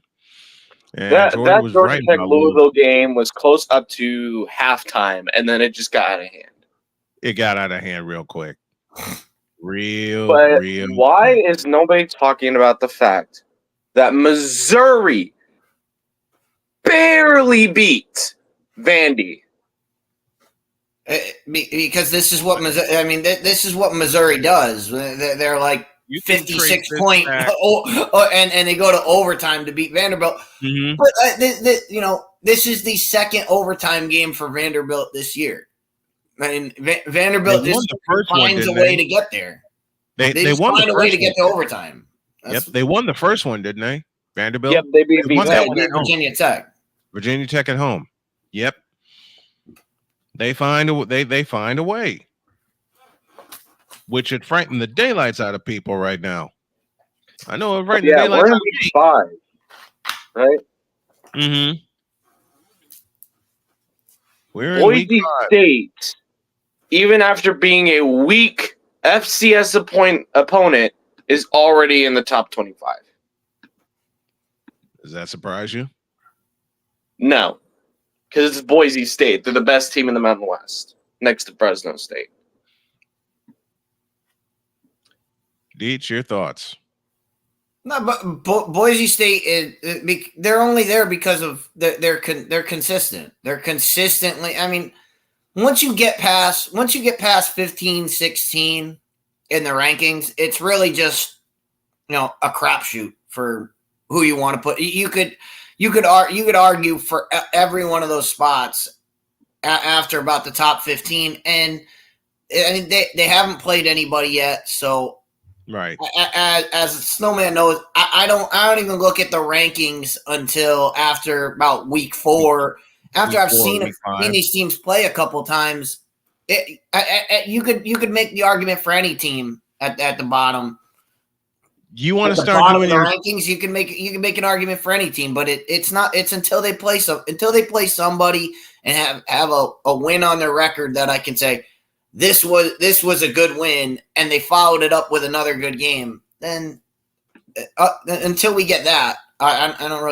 That Georgia Tech Louisville game was close up to halftime, and then it just got out of hand. It got out of hand real quick. Real. Why is nobody talking about the fact that Missouri barely beat Vandy? Because this is what Missouri. I mean, this is what Missouri does. They're like 56 point, and they go to overtime to beat Vanderbilt. Mm-hmm. But this is the second overtime game for Vanderbilt this year. I mean, Vanderbilt just finds a way to get there. They won find the a way first to get to overtime. Yep, they won the first one, didn't they? Vanderbilt. Yep, they beat Virginia Tech. Virginia Tech at home. Yep. They find a way, which would frighten the daylights out of people right now. I know it frightened the daylights out of me. 5, right? Mm-hmm. We're in Boise week 5. State, even after being a weak FCS opponent, is already in the top 25. Does that surprise you? No, because it's Boise State. They're the best team in the Mountain West, next to Fresno State. Deets, your thoughts? No, but Boise State they're only there because of they're consistent. They're consistently. I mean, once you get past 15, 16 in the rankings, it's really just a crapshoot for who you want to put. You could argue for every one of those spots after about the top 15, and I mean they haven't played anybody yet, so. Right. As Snowman knows, I don't even look at the rankings until after about week 4. After I've seen these teams play a couple times, you could make the argument for any team at the bottom. You want to at the start bottom doing of the your rankings? You can make an argument for any team, but it's not. It's until they play somebody and have a win on their record that I can say, this was a good win, and they followed it up with another good game. Then until we get that, I don't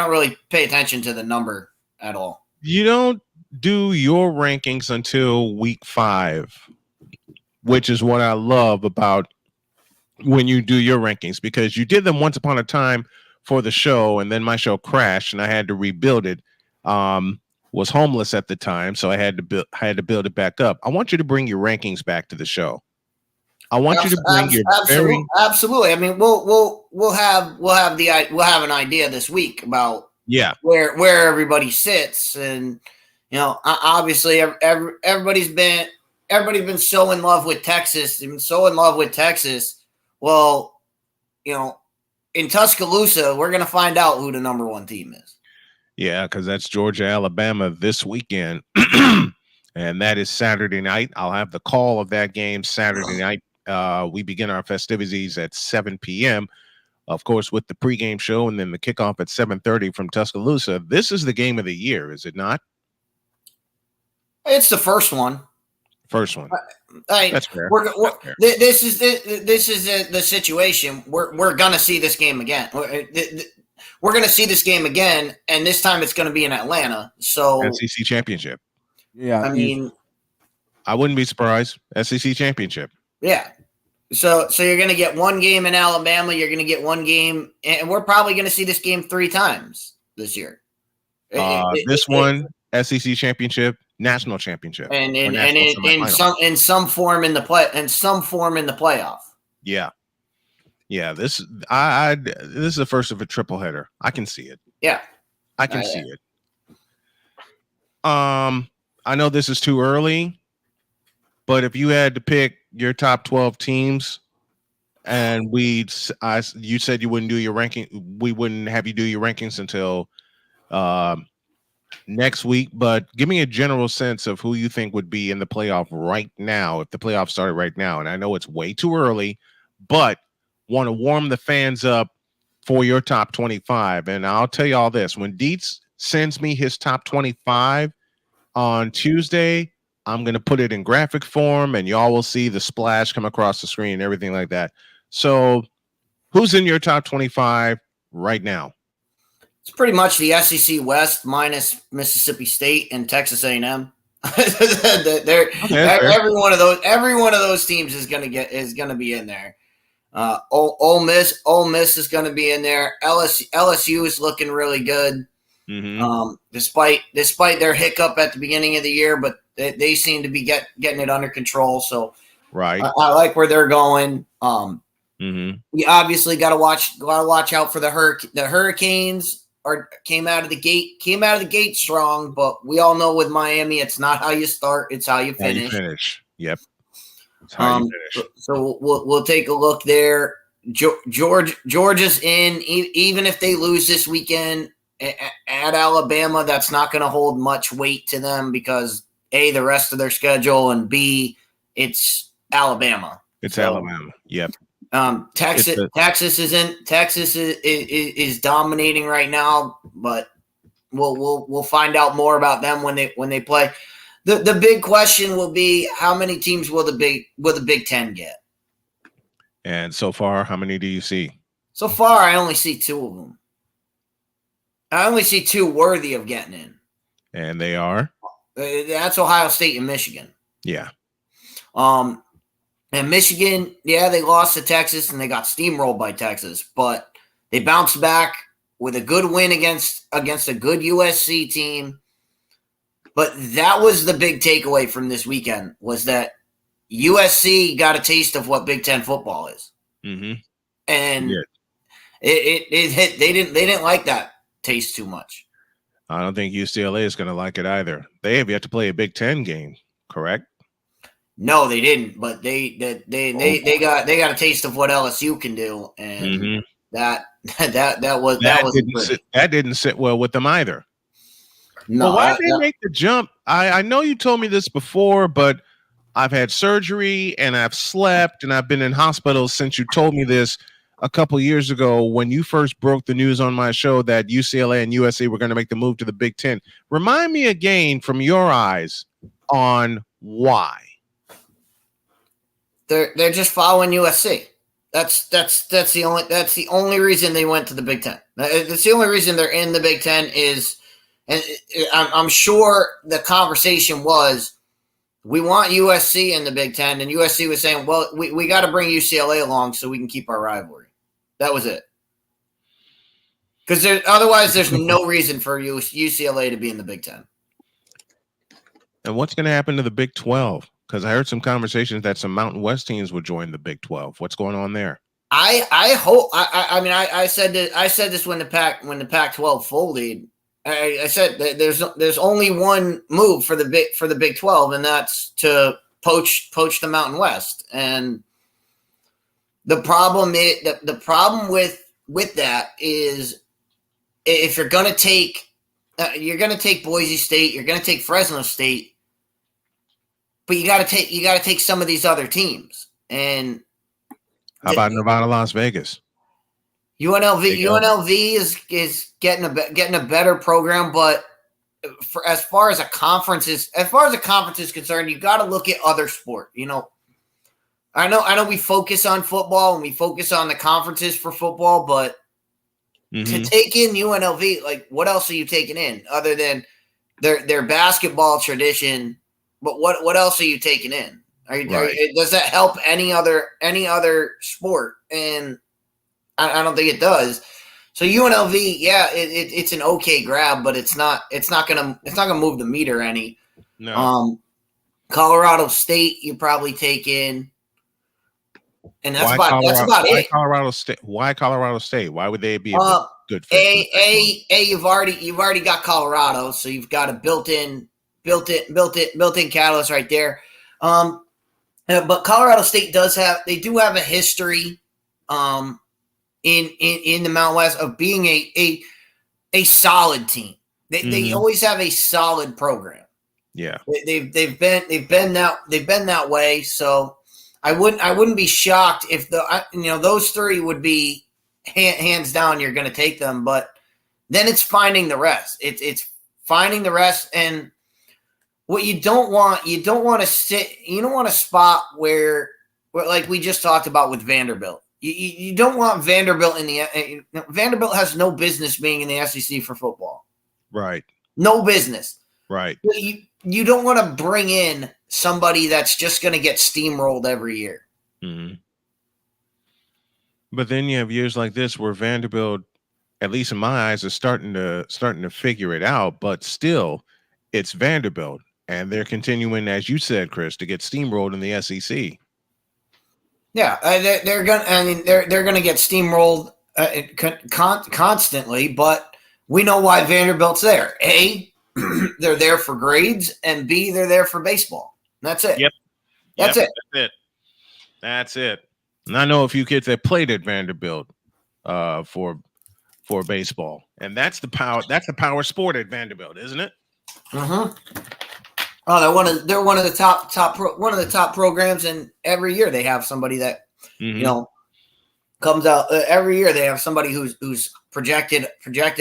really pay attention to the number at all. You don't do your rankings until week 5, which is what I love about when you do your rankings, because you did them once upon a time for the show, and then my show crashed and I had to rebuild it. Was homeless at the time, so I had to build it back up. I want you to bring your rankings back to the show. I want you to bring your absolutely. I mean, we'll have an idea this week about where everybody sits, and Obviously everybody's been so in love with Texas. They've been so in love with Texas. Well, in Tuscaloosa, we're going to find out who the number one team is. Yeah, because that's Georgia, Alabama this weekend. And that is Saturday night. I'll have the call of that game Saturday night. We begin our festivities at 7 p.m., of course, with the pregame show and then the kickoff at 7:30 from Tuscaloosa. This is the game of the year, is it not? It's the first one. First one. That's fair. This is the situation. We're gonna see this game again. We're gonna see this game again, and this time it's gonna be in Atlanta. So SEC championship. Yeah, I mean, I wouldn't be surprised. SEC championship. Yeah. So you're gonna get one game in Alabama. You're gonna get one game, and we're probably gonna see this game 3 times this year. SEC championship, national championship, and in some form in the playoff. Yeah. This is the first of a triple header. I can see it. Yeah, I can see it. I know this is too early, but if you had to pick your top 12 teams, and you said you wouldn't do your ranking, we wouldn't have you do your rankings until next week, but give me a general sense of who you think would be in the playoff right now if the playoffs started right now. And I know it's way too early, but want to warm the fans up for your top 25. And I'll tell you all this, when Dietz sends me his top 25 on Tuesday, I'm going to put it in graphic form and y'all will see the splash come across the screen and everything like that. So who's in your top 25 right now? It's pretty much the SEC West minus Mississippi State and Texas A&M. Every one of those teams is going to be in there. Ole Miss is going to be in there. LSU is looking really good. Mm-hmm. Despite their hiccup at the beginning of the year, but they seem to be getting it under control. So right, I like where they're going. Mm-hmm. We obviously got to watch out for the Hurricanes. Came out of the gate strong, but we all know with Miami, it's not how you start, it's how you finish. Yep. It's how you finish. So we'll take a look there. Georgia's in, even if they lose this weekend at Alabama, that's not going to hold much weight to them because A, the rest of their schedule, and B, it's Alabama. Alabama. Yep. Texas is dominating right now, but we'll find out more about them when they play. The big question will be how many teams will the Big Ten get? And so far, how many do you see? So far, I only see 2 of them. I only see 2 worthy of getting in. And they are? That's Ohio State and Michigan. Yeah. And Michigan, they lost to Texas and they got steamrolled by Texas, but they bounced back with a good win against a good USC team. But that was the big takeaway from this weekend, was that USC got a taste of what Big Ten football is. Mm-hmm. And they didn't like that taste too much. I don't think UCLA is going to like it either. They have yet to play a Big Ten game, correct? No, they didn't, but they got a taste of what LSU can do, and that didn't sit well with them either. No, well, why did they make the jump? I know you told me this before, but I've had surgery and I've slept and I've been in hospitals since you told me this a couple years ago when you first broke the news on my show that UCLA and USC were going to make the move to the Big Ten. Remind me again from your eyes on why. They're just following USC. That's the only reason they went to the Big Ten. That's the only reason they're in the Big Ten is, and I'm sure the conversation was, we want USC in the Big Ten, and USC was saying, well, we got to bring UCLA along so we can keep our rivalry. That was it. Because otherwise, there's no reason for UCLA to be in the Big Ten. And what's going to happen to the Big 12? Because I heard some conversations that some Mountain West teams would join the Big 12. What's going on there? I hope. I mean, I said this when the Pac-12 folded, and I said that there's only one move for the Big 12, and that's to poach the Mountain West. And the problem with that is if you're going to take Boise State, you're going to take Fresno State, but you got to take some of these other teams. And how about Nevada, Las Vegas? UNLV is getting a better program, but as far as a conference is concerned, you got to look at other sport. I know we focus on football and we focus on the conferences for football, but to take in UNLV, like what else are you taking in other than their basketball tradition? But what else are you taking in? Does that help any other sport? And I don't think it does. So UNLV, yeah, it's an okay grab, but it's not gonna move the meter any. No. Colorado State, you probably take in, and that's about it. Why Colorado State? Why would they be a good fit? You've already got Colorado, so you've got a built-in catalyst right there. But Colorado State do have a history in the Mountain West of being a solid team. They always have a solid program. Yeah, they've been that way. So I wouldn't be shocked if those three would be hands down. You're going to take them, but then it's finding the rest. It's finding the rest, and what you don't want a spot where like we just talked about with Vanderbilt. You don't want Vanderbilt Vanderbilt has no business being in the SEC for football. Right. No business. Right. You don't want to bring in somebody that's just going to get steamrolled every year. Mm-hmm. But then you have years like this where Vanderbilt, at least in my eyes, is starting to figure it out. But still, it's Vanderbilt, and they're continuing, as you said, Chris, to get steamrolled in the SEC. Yeah, they're gonna get steamrolled constantly, but we know why Vanderbilt's there. A, they're there for grades, and B, they're there for baseball. That's it. Yep. That's it. And I know a few kids that played at Vanderbilt for baseball, and that's the power. That's the power sport at Vanderbilt, isn't it? Mm-hmm. Oh, they're one of the top programs, and every year they have somebody that comes out. Every year they have somebody who's projected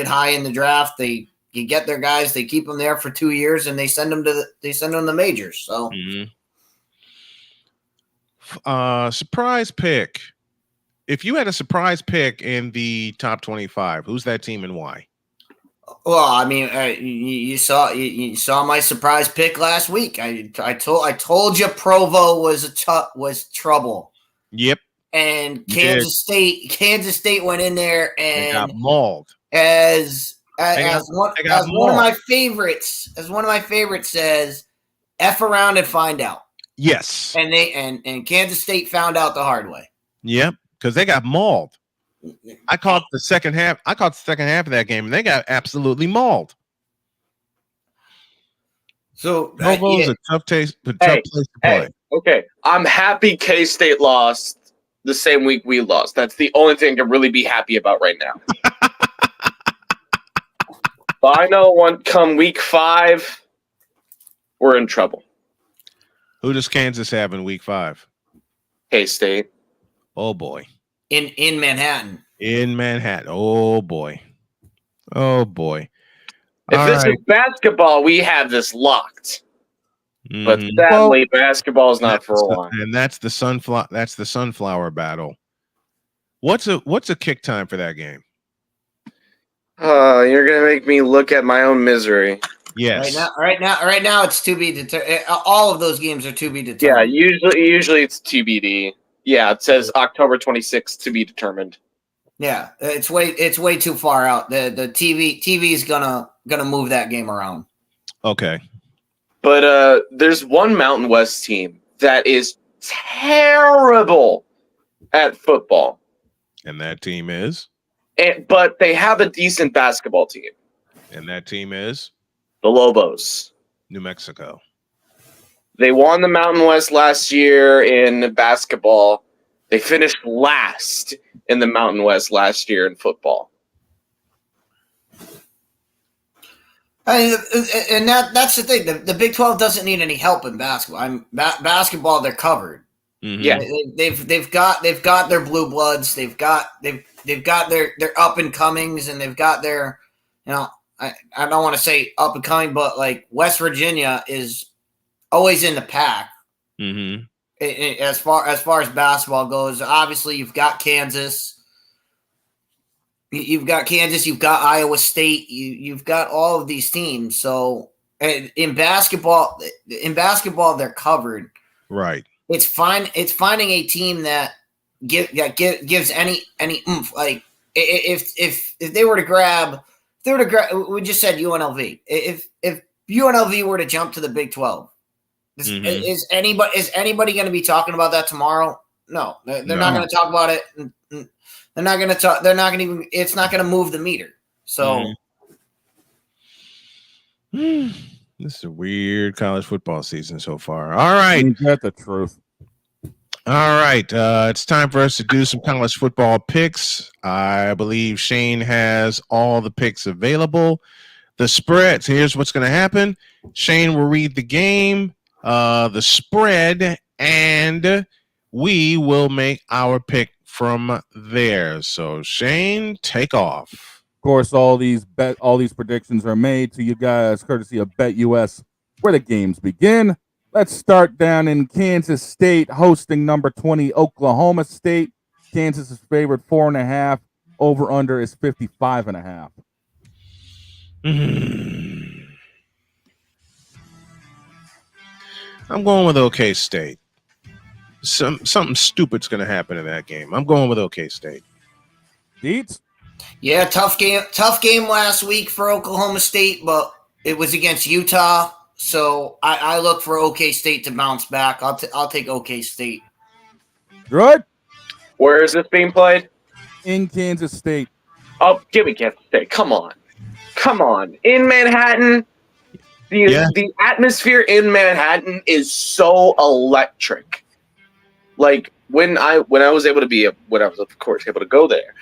high in the draft. You get their guys, they keep them there for 2 years, and they send them to the majors. So, surprise pick. If you had a surprise pick in the top 25, who's that team and why? Well, I mean, you saw my surprise pick last week. I told you Provo was trouble. Yep. And Kansas State went in there and they got mauled. As one of my favorites says, F around and find out. Yes. And Kansas State found out the hard way. Yep, because they got mauled. I caught the second half of that game, and they got absolutely mauled. So Provo's a tough place to play. Okay, I'm happy K-State lost the same week we lost. That's the only thing to really be happy about right now. But I know come week 5, we're in trouble. Who does Kansas have in week 5? K-State. Oh boy. In Manhattan. In Manhattan. Oh boy. Oh boy. If this is basketball, we have this locked. But sadly, basketball is not for a while. And that's the sunflower battle. What's a kick time for that game? You're gonna make me look at my own misery. Yes. Right now, it's to be determined. All of those games are to be determined. Yeah, usually it's TBD. Yeah, it says October 26th to be determined. Yeah, it's way too far out. The TV is gonna move that game around. Okay. But there's one Mountain West team that is terrible at football. And that team is? But they have a decent basketball team. And that team is The Lobos. New Mexico. They won the Mountain West last year in basketball. They finished last in the Mountain West last year in football. And that's the thing. The Big 12 doesn't need any help in basketball. Basketball, they're covered. Mm-hmm. Yeah, they've got their blue bloods. They've got their up and comings, and they've got their, I don't want to say up and coming, but like West Virginia is always in the pack. Mm-hmm. As far as basketball goes, obviously you've got Kansas. You've got Iowa State. You've got all of these teams. So in basketball, they're covered. Right. It's fine. It's finding a team that gives any oomph. Like if they were to grab, we just said UNLV. If UNLV were to jump to the Big 12, is anybody going to be talking about that tomorrow? No, they're not going to talk about it. They're not going to talk. They're not going to even. It's not going to move the meter. So, this is a weird college football season so far. All right, that's the truth. All right, it's time for us to do some college football picks. I believe Shane has all the picks available. The spreads. Here's what's going to happen. Shane will read the game, the spread, and we will make our pick from there. So Shane, take off. Of course, all these predictions are made to you guys courtesy of BetUS, where the games begin. Let's start down in Kansas State, hosting number 20 Oklahoma State. Kansas is favored 4.5. Over under is 55.5. I'm going with OK State. Something stupid's going to happen in that game. I'm going with OK State. DIETZ? Yeah, tough game last week for Oklahoma State, but it was against Utah, so I look for OK State to bounce back. I'll take OK State. Good. Where is this being played? In Kansas State. Oh, give me Kansas State. Come on. In Manhattan, the atmosphere in Manhattan is so electric. Like when I was able to of course able to go there,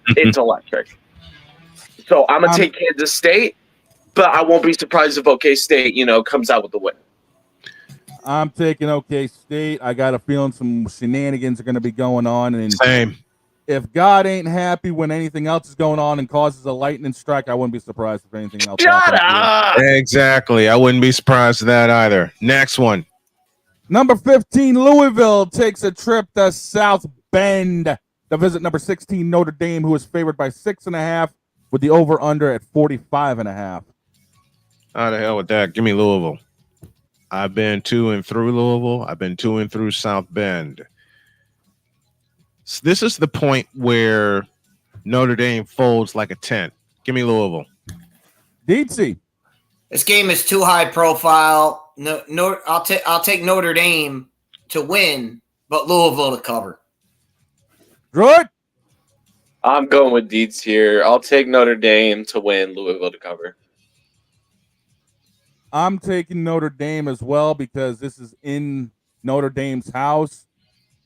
it's electric. So I'm gonna take Kansas State, but I won't be surprised if OK State, comes out with the win. I'm taking OK State. I got a feeling some shenanigans are going to be going on. And same. If God ain't happy when anything else is going on and causes a lightning strike, I wouldn't be surprised if anything else. Shut up! Exactly. I wouldn't be surprised at that either. Next one. Number 15, Louisville takes a trip to South Bend to visit number 16, Notre Dame, who is favored by 6.5 with the over-under at 45.5. How the hell with that? Give me Louisville. I've been to and through Louisville. I've been to and through South Bend. So this is the point where Notre Dame folds like a tent. Give me Louisville. DIETZ. This game is too high profile. No, I'll take Notre Dame to win, but Louisville to cover. Good. I'm going with DIETZ here. I'll take Notre Dame to win, Louisville to cover. I'm taking Notre Dame as well because this is in Notre Dame's house.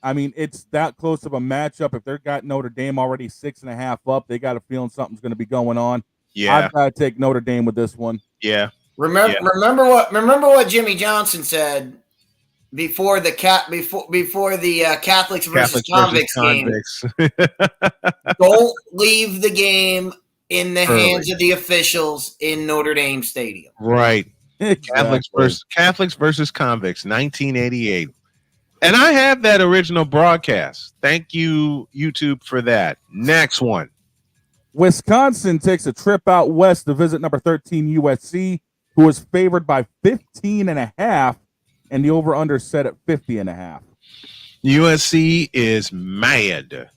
I mean, it's that close of a matchup. If they've got Notre Dame already 6.5 up, they got a feeling something's going to be going on. Yeah, I've got to take Notre Dame with this one. Yeah. Remember what Jimmy Johnson said before the Catholics versus Convicts game. Don't leave the game in the hands of the officials in Notre Dame Stadium. Right. Exactly. Catholics versus Convicts, 1988. And I have that original broadcast. Thank you, YouTube, for that. Next one. Wisconsin takes a trip out west to visit number 13 USC, who is favored by 15.5, and the over-under set at 50.5. USC is mad.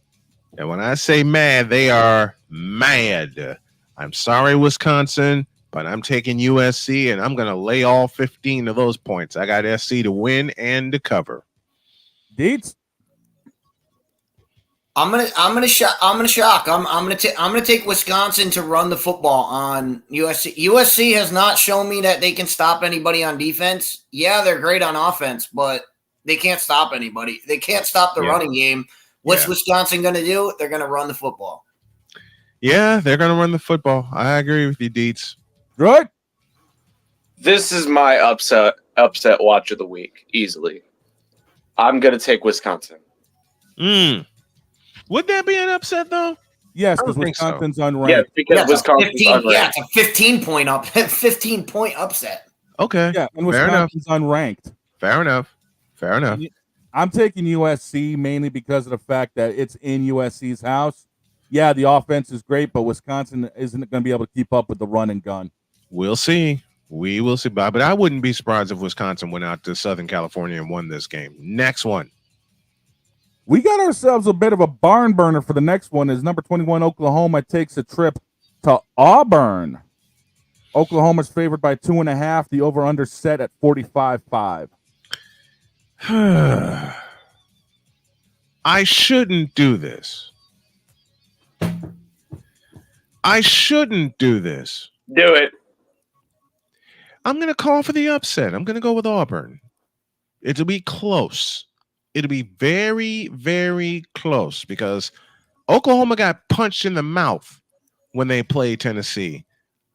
And when I say mad, they are mad. I'm sorry, Wisconsin, but I'm taking USC, and I'm going to lay all 15 of those points. I got SC to win and to cover. DIETZ? I'm gonna shock. I'm gonna take Wisconsin to run the football on USC. USC has not shown me that they can stop anybody on defense. Yeah, they're great on offense, but they can't stop anybody. They can't stop the running game. What's Wisconsin gonna do? They're gonna run the football. Yeah, they're gonna run the football. I agree with you, Dietz. Right? This is my upset watch of the week, easily. I'm gonna take Wisconsin. Would that be an upset though? Yes, because Wisconsin's unranked. Yeah, because Wisconsin's unranked. Yeah, it's a 15 point upset. Okay. Yeah, and Wisconsin's unranked. Fair enough. I'm taking USC mainly because of the fact that it's in USC's house. Yeah, the offense is great, but Wisconsin isn't going to be able to keep up with the run and gun. We'll see. We will see. But I wouldn't be surprised if Wisconsin went out to Southern California and won this game. Next one. We got ourselves a bit of a barn burner for the next one as number 21 Oklahoma takes a trip to Auburn. Oklahoma's favored by 2.5. The over-under set at 45.5. I shouldn't do this. Do it. I'm going to call for the upset. I'm going to go with Auburn. It'll be close. It'll be very, very close because Oklahoma got punched in the mouth when they played Tennessee.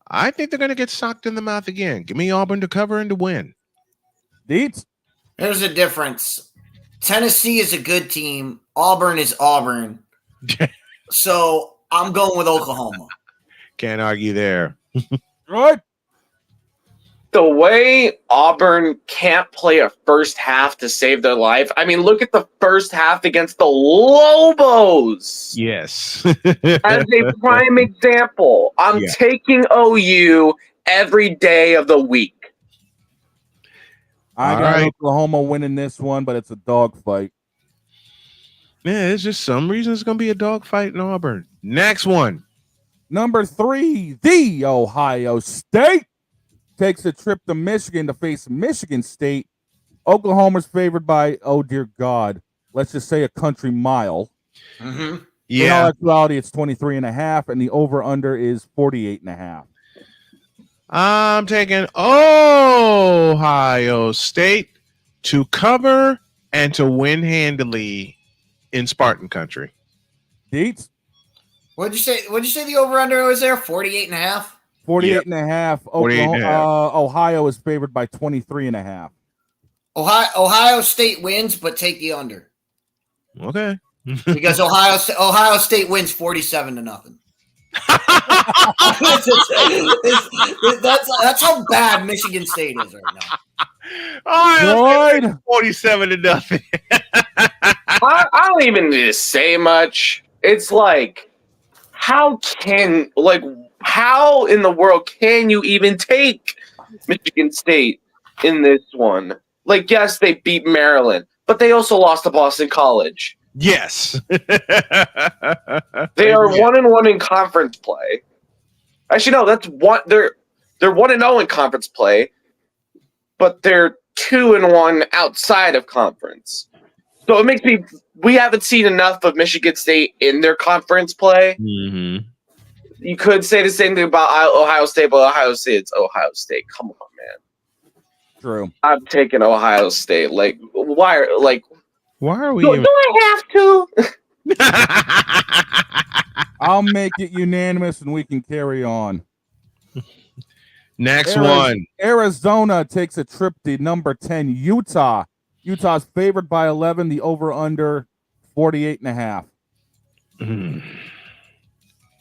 I think they're going to get socked in the mouth again. Give me Auburn to cover and to win. Dietz? There's a difference. Tennessee is a good team. Auburn is Auburn. So I'm going with Oklahoma. Can't argue there. Right? The way Auburn can't play a first half to save their life. I mean, look at the first half against the Lobos. Yes. As a prime example, I'm taking OU every day of the week. I got Oklahoma winning this one, but it's a dogfight. Yeah, it's just some reason it's going to be a dogfight in Auburn. Next one. Number 3, the Ohio State takes a trip to Michigan to face Michigan State. Oklahoma's favored by, oh dear God, let's just say a country mile. Mm-hmm. In all actuality, it's 23.5, and the over-under is 48.5. I'm taking Ohio State to cover and to win handily in Spartan country. Dietz? What'd you say the over-under was there? 48.5? 48.5. Ohio is favored by 23.5. Ohio State wins, but take the under. Okay. Because Ohio State wins 47-0. That's how bad Michigan State is right now. Oh, 47-0. I don't even need to say much. It's like, how in the world can you even take Michigan State in this one? Like, yes, they beat Maryland, but they also lost to Boston College. Yes. They are 1-1 in conference play. Actually, no, that's one. They're 1-0 in conference play, but they're 2-1 outside of conference. So it makes we haven't seen enough of Michigan State in their conference play. Mm-hmm. You could say the same thing about Ohio State, but Ohio State's Ohio State. Come on, man. True. I'm taking Ohio State. Like, why are we? Do I have to? I'll make it unanimous, and we can carry on. Next one. Arizona takes a trip to number 10 Utah. Utah's favored by 11. The over/under 48.5.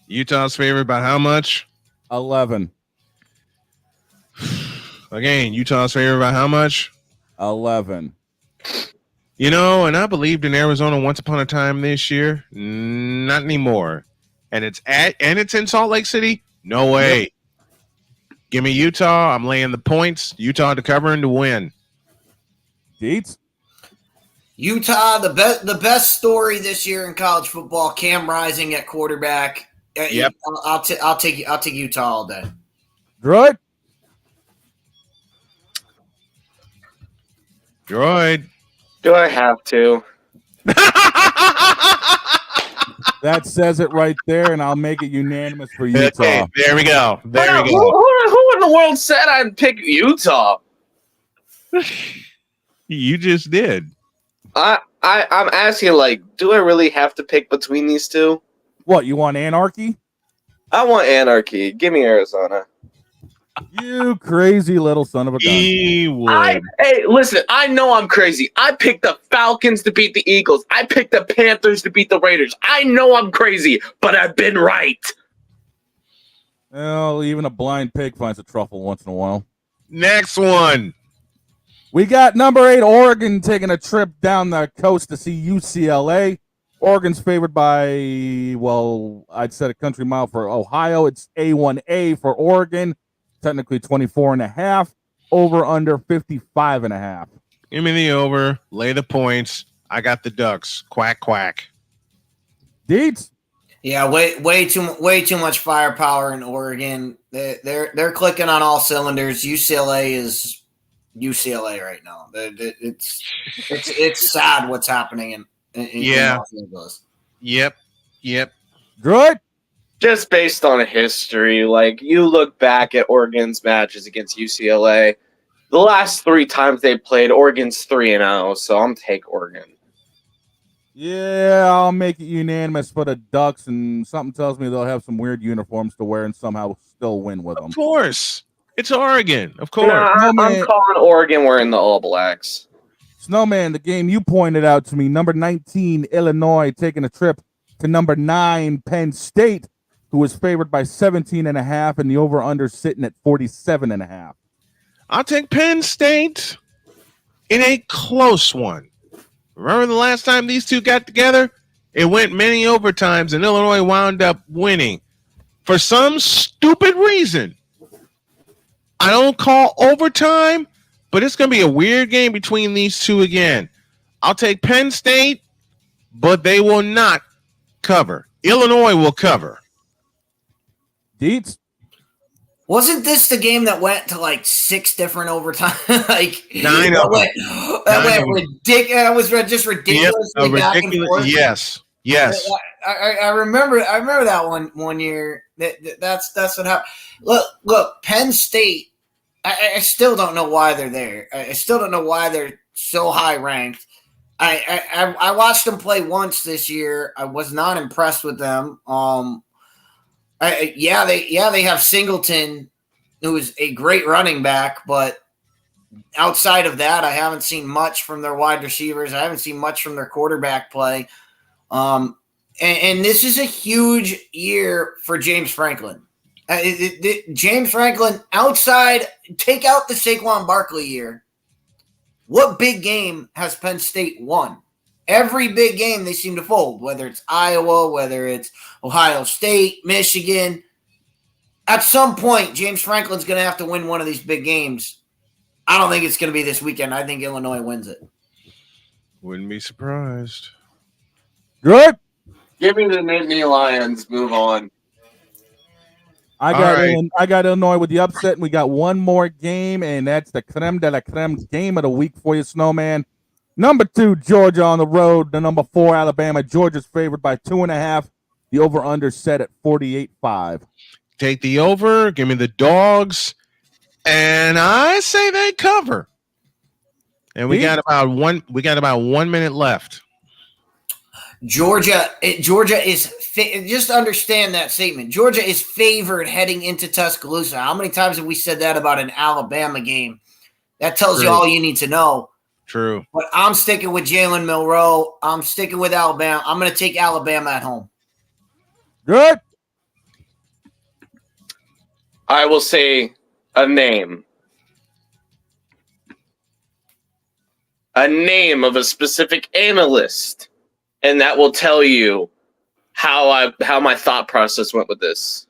Utah's favored by how much? 11. Again, Utah's favored by how much? 11. You know, and I believed in Arizona once upon a time this year. Not anymore. And it's in Salt Lake City? No way. Yep. Give me Utah. I'm laying the points. Utah to cover and to win. Dietz? Utah, the best story this year in college football. Cam Rising at quarterback. Yep. I'll take Utah all day. Droid. Do I have to? That says it right there, and I'll make it unanimous for Utah. Okay, there we go. There we Who go. in the world said I'd pick Utah? You just did. I'm asking, like, do I really have to pick between these two? What, you want anarchy? I want anarchy. Give me Arizona. You crazy little son of a gun. He would. Hey, listen, I know I'm crazy. I picked the Falcons to beat the Eagles. I picked the Panthers to beat the Raiders. I know I'm crazy, but I've been right. Well, even a blind pig finds a truffle once in a while. Next one. We got number 8, Oregon, taking a trip down the coast to see UCLA. Oregon's favored by, well, I'd set a country mile for Ohio. It's A1A for Oregon. Technically 24.5. Over under 55.5. Give me the over. Lay the points. I got the Ducks. Quack, quack. Dietz? Yeah, way too much firepower in Oregon. They're clicking on all cylinders. UCLA is UCLA right now. It's sad what's happening in Los Angeles. Yep. Good. Just based on history, like, you look back at Oregon's matches against UCLA, the last 3 times they played, Oregon's 3-0, so I'm take Oregon. Yeah, I'll make it unanimous for the Ducks, and something tells me they'll have some weird uniforms to wear and somehow still win with them. Of course. It's Oregon. Of course. I'm calling Oregon wearing the All Blacks. Snowman, the game you pointed out to me, number 19, Illinois, taking a trip to number 9, Penn State, who is favored by 17.5, and the over-under sitting at 47.5. I'll take Penn State in a close one. Remember the last time these two got together? It went many overtimes, and Illinois wound up winning. For some stupid reason, I don't call overtime, but it's going to be a weird game between these two again. I'll take Penn State, but they will not cover. Illinois will cover. Dietz? Wasn't this the game that went to like 6 different overtime? Like 9 of them. That went ridiculous. That was just ridiculously back and forth. Yes. I remember that one year. That's what happened. Look, Penn State. I still don't know why they're there. I still don't know why they're so high ranked. I watched them play once this year. I was not impressed with them. They have Singleton, who is a great running back, but outside of that, I haven't seen much from their wide receivers. I haven't seen much from their quarterback play. And this is a huge year for James Franklin. James Franklin, take out the Saquon Barkley year. What big game has Penn State won? Every big game they seem to fold, whether it's Iowa, whether it's Ohio State, Michigan. At some point, James Franklin's going to have to win one of these big games. I don't think it's going to be this weekend. I think Illinois wins it. Wouldn't be surprised. Good. Give me the Nittany Lions. Move on. I got Illinois with the upset, and we got one more game, and that's the creme de la creme game of the week for you, Snowman. Number 2, Georgia on the road. The number 4, Alabama. Georgia's favored by 2.5. The over-under set at 48.5. Take the over. Give me the dogs. And I say they cover. And we got about 1 minute left. Georgia is just understand that statement. Georgia is favored heading into Tuscaloosa. How many times have we said that about an Alabama game? That tells you all you need to know. True. But I'm sticking with Jalen Milroe. I'm sticking with Alabama. I'm going to take Alabama at home. Good. I will say a name. A name of a specific analyst. And that will tell you how my thought process went with this.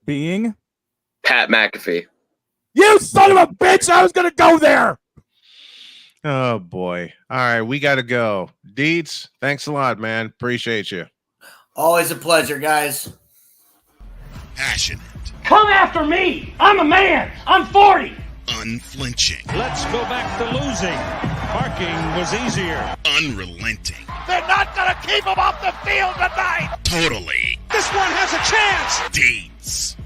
Being? Pat McAfee. You son of a bitch! I was going to go there! Oh, boy. All right, we got to go. Dietz, thanks a lot, man. Appreciate you. Always a pleasure, guys. Passionate. Come after me. I'm a man. I'm 40. Unflinching. Let's go back to losing. Parking was easier. Unrelenting. They're not going to keep him off the field tonight. Totally. This one has a chance. DIETZ.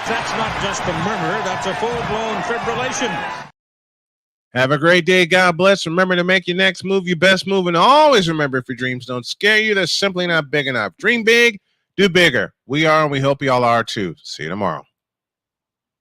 That's not just a murmur, that's a full-blown fibrillation. Have a great day. God bless. Remember to make your next move your best move. And always remember, if your dreams don't scare you, they're simply not big enough. Dream big, do bigger. We are, and we hope you all are too. See you tomorrow.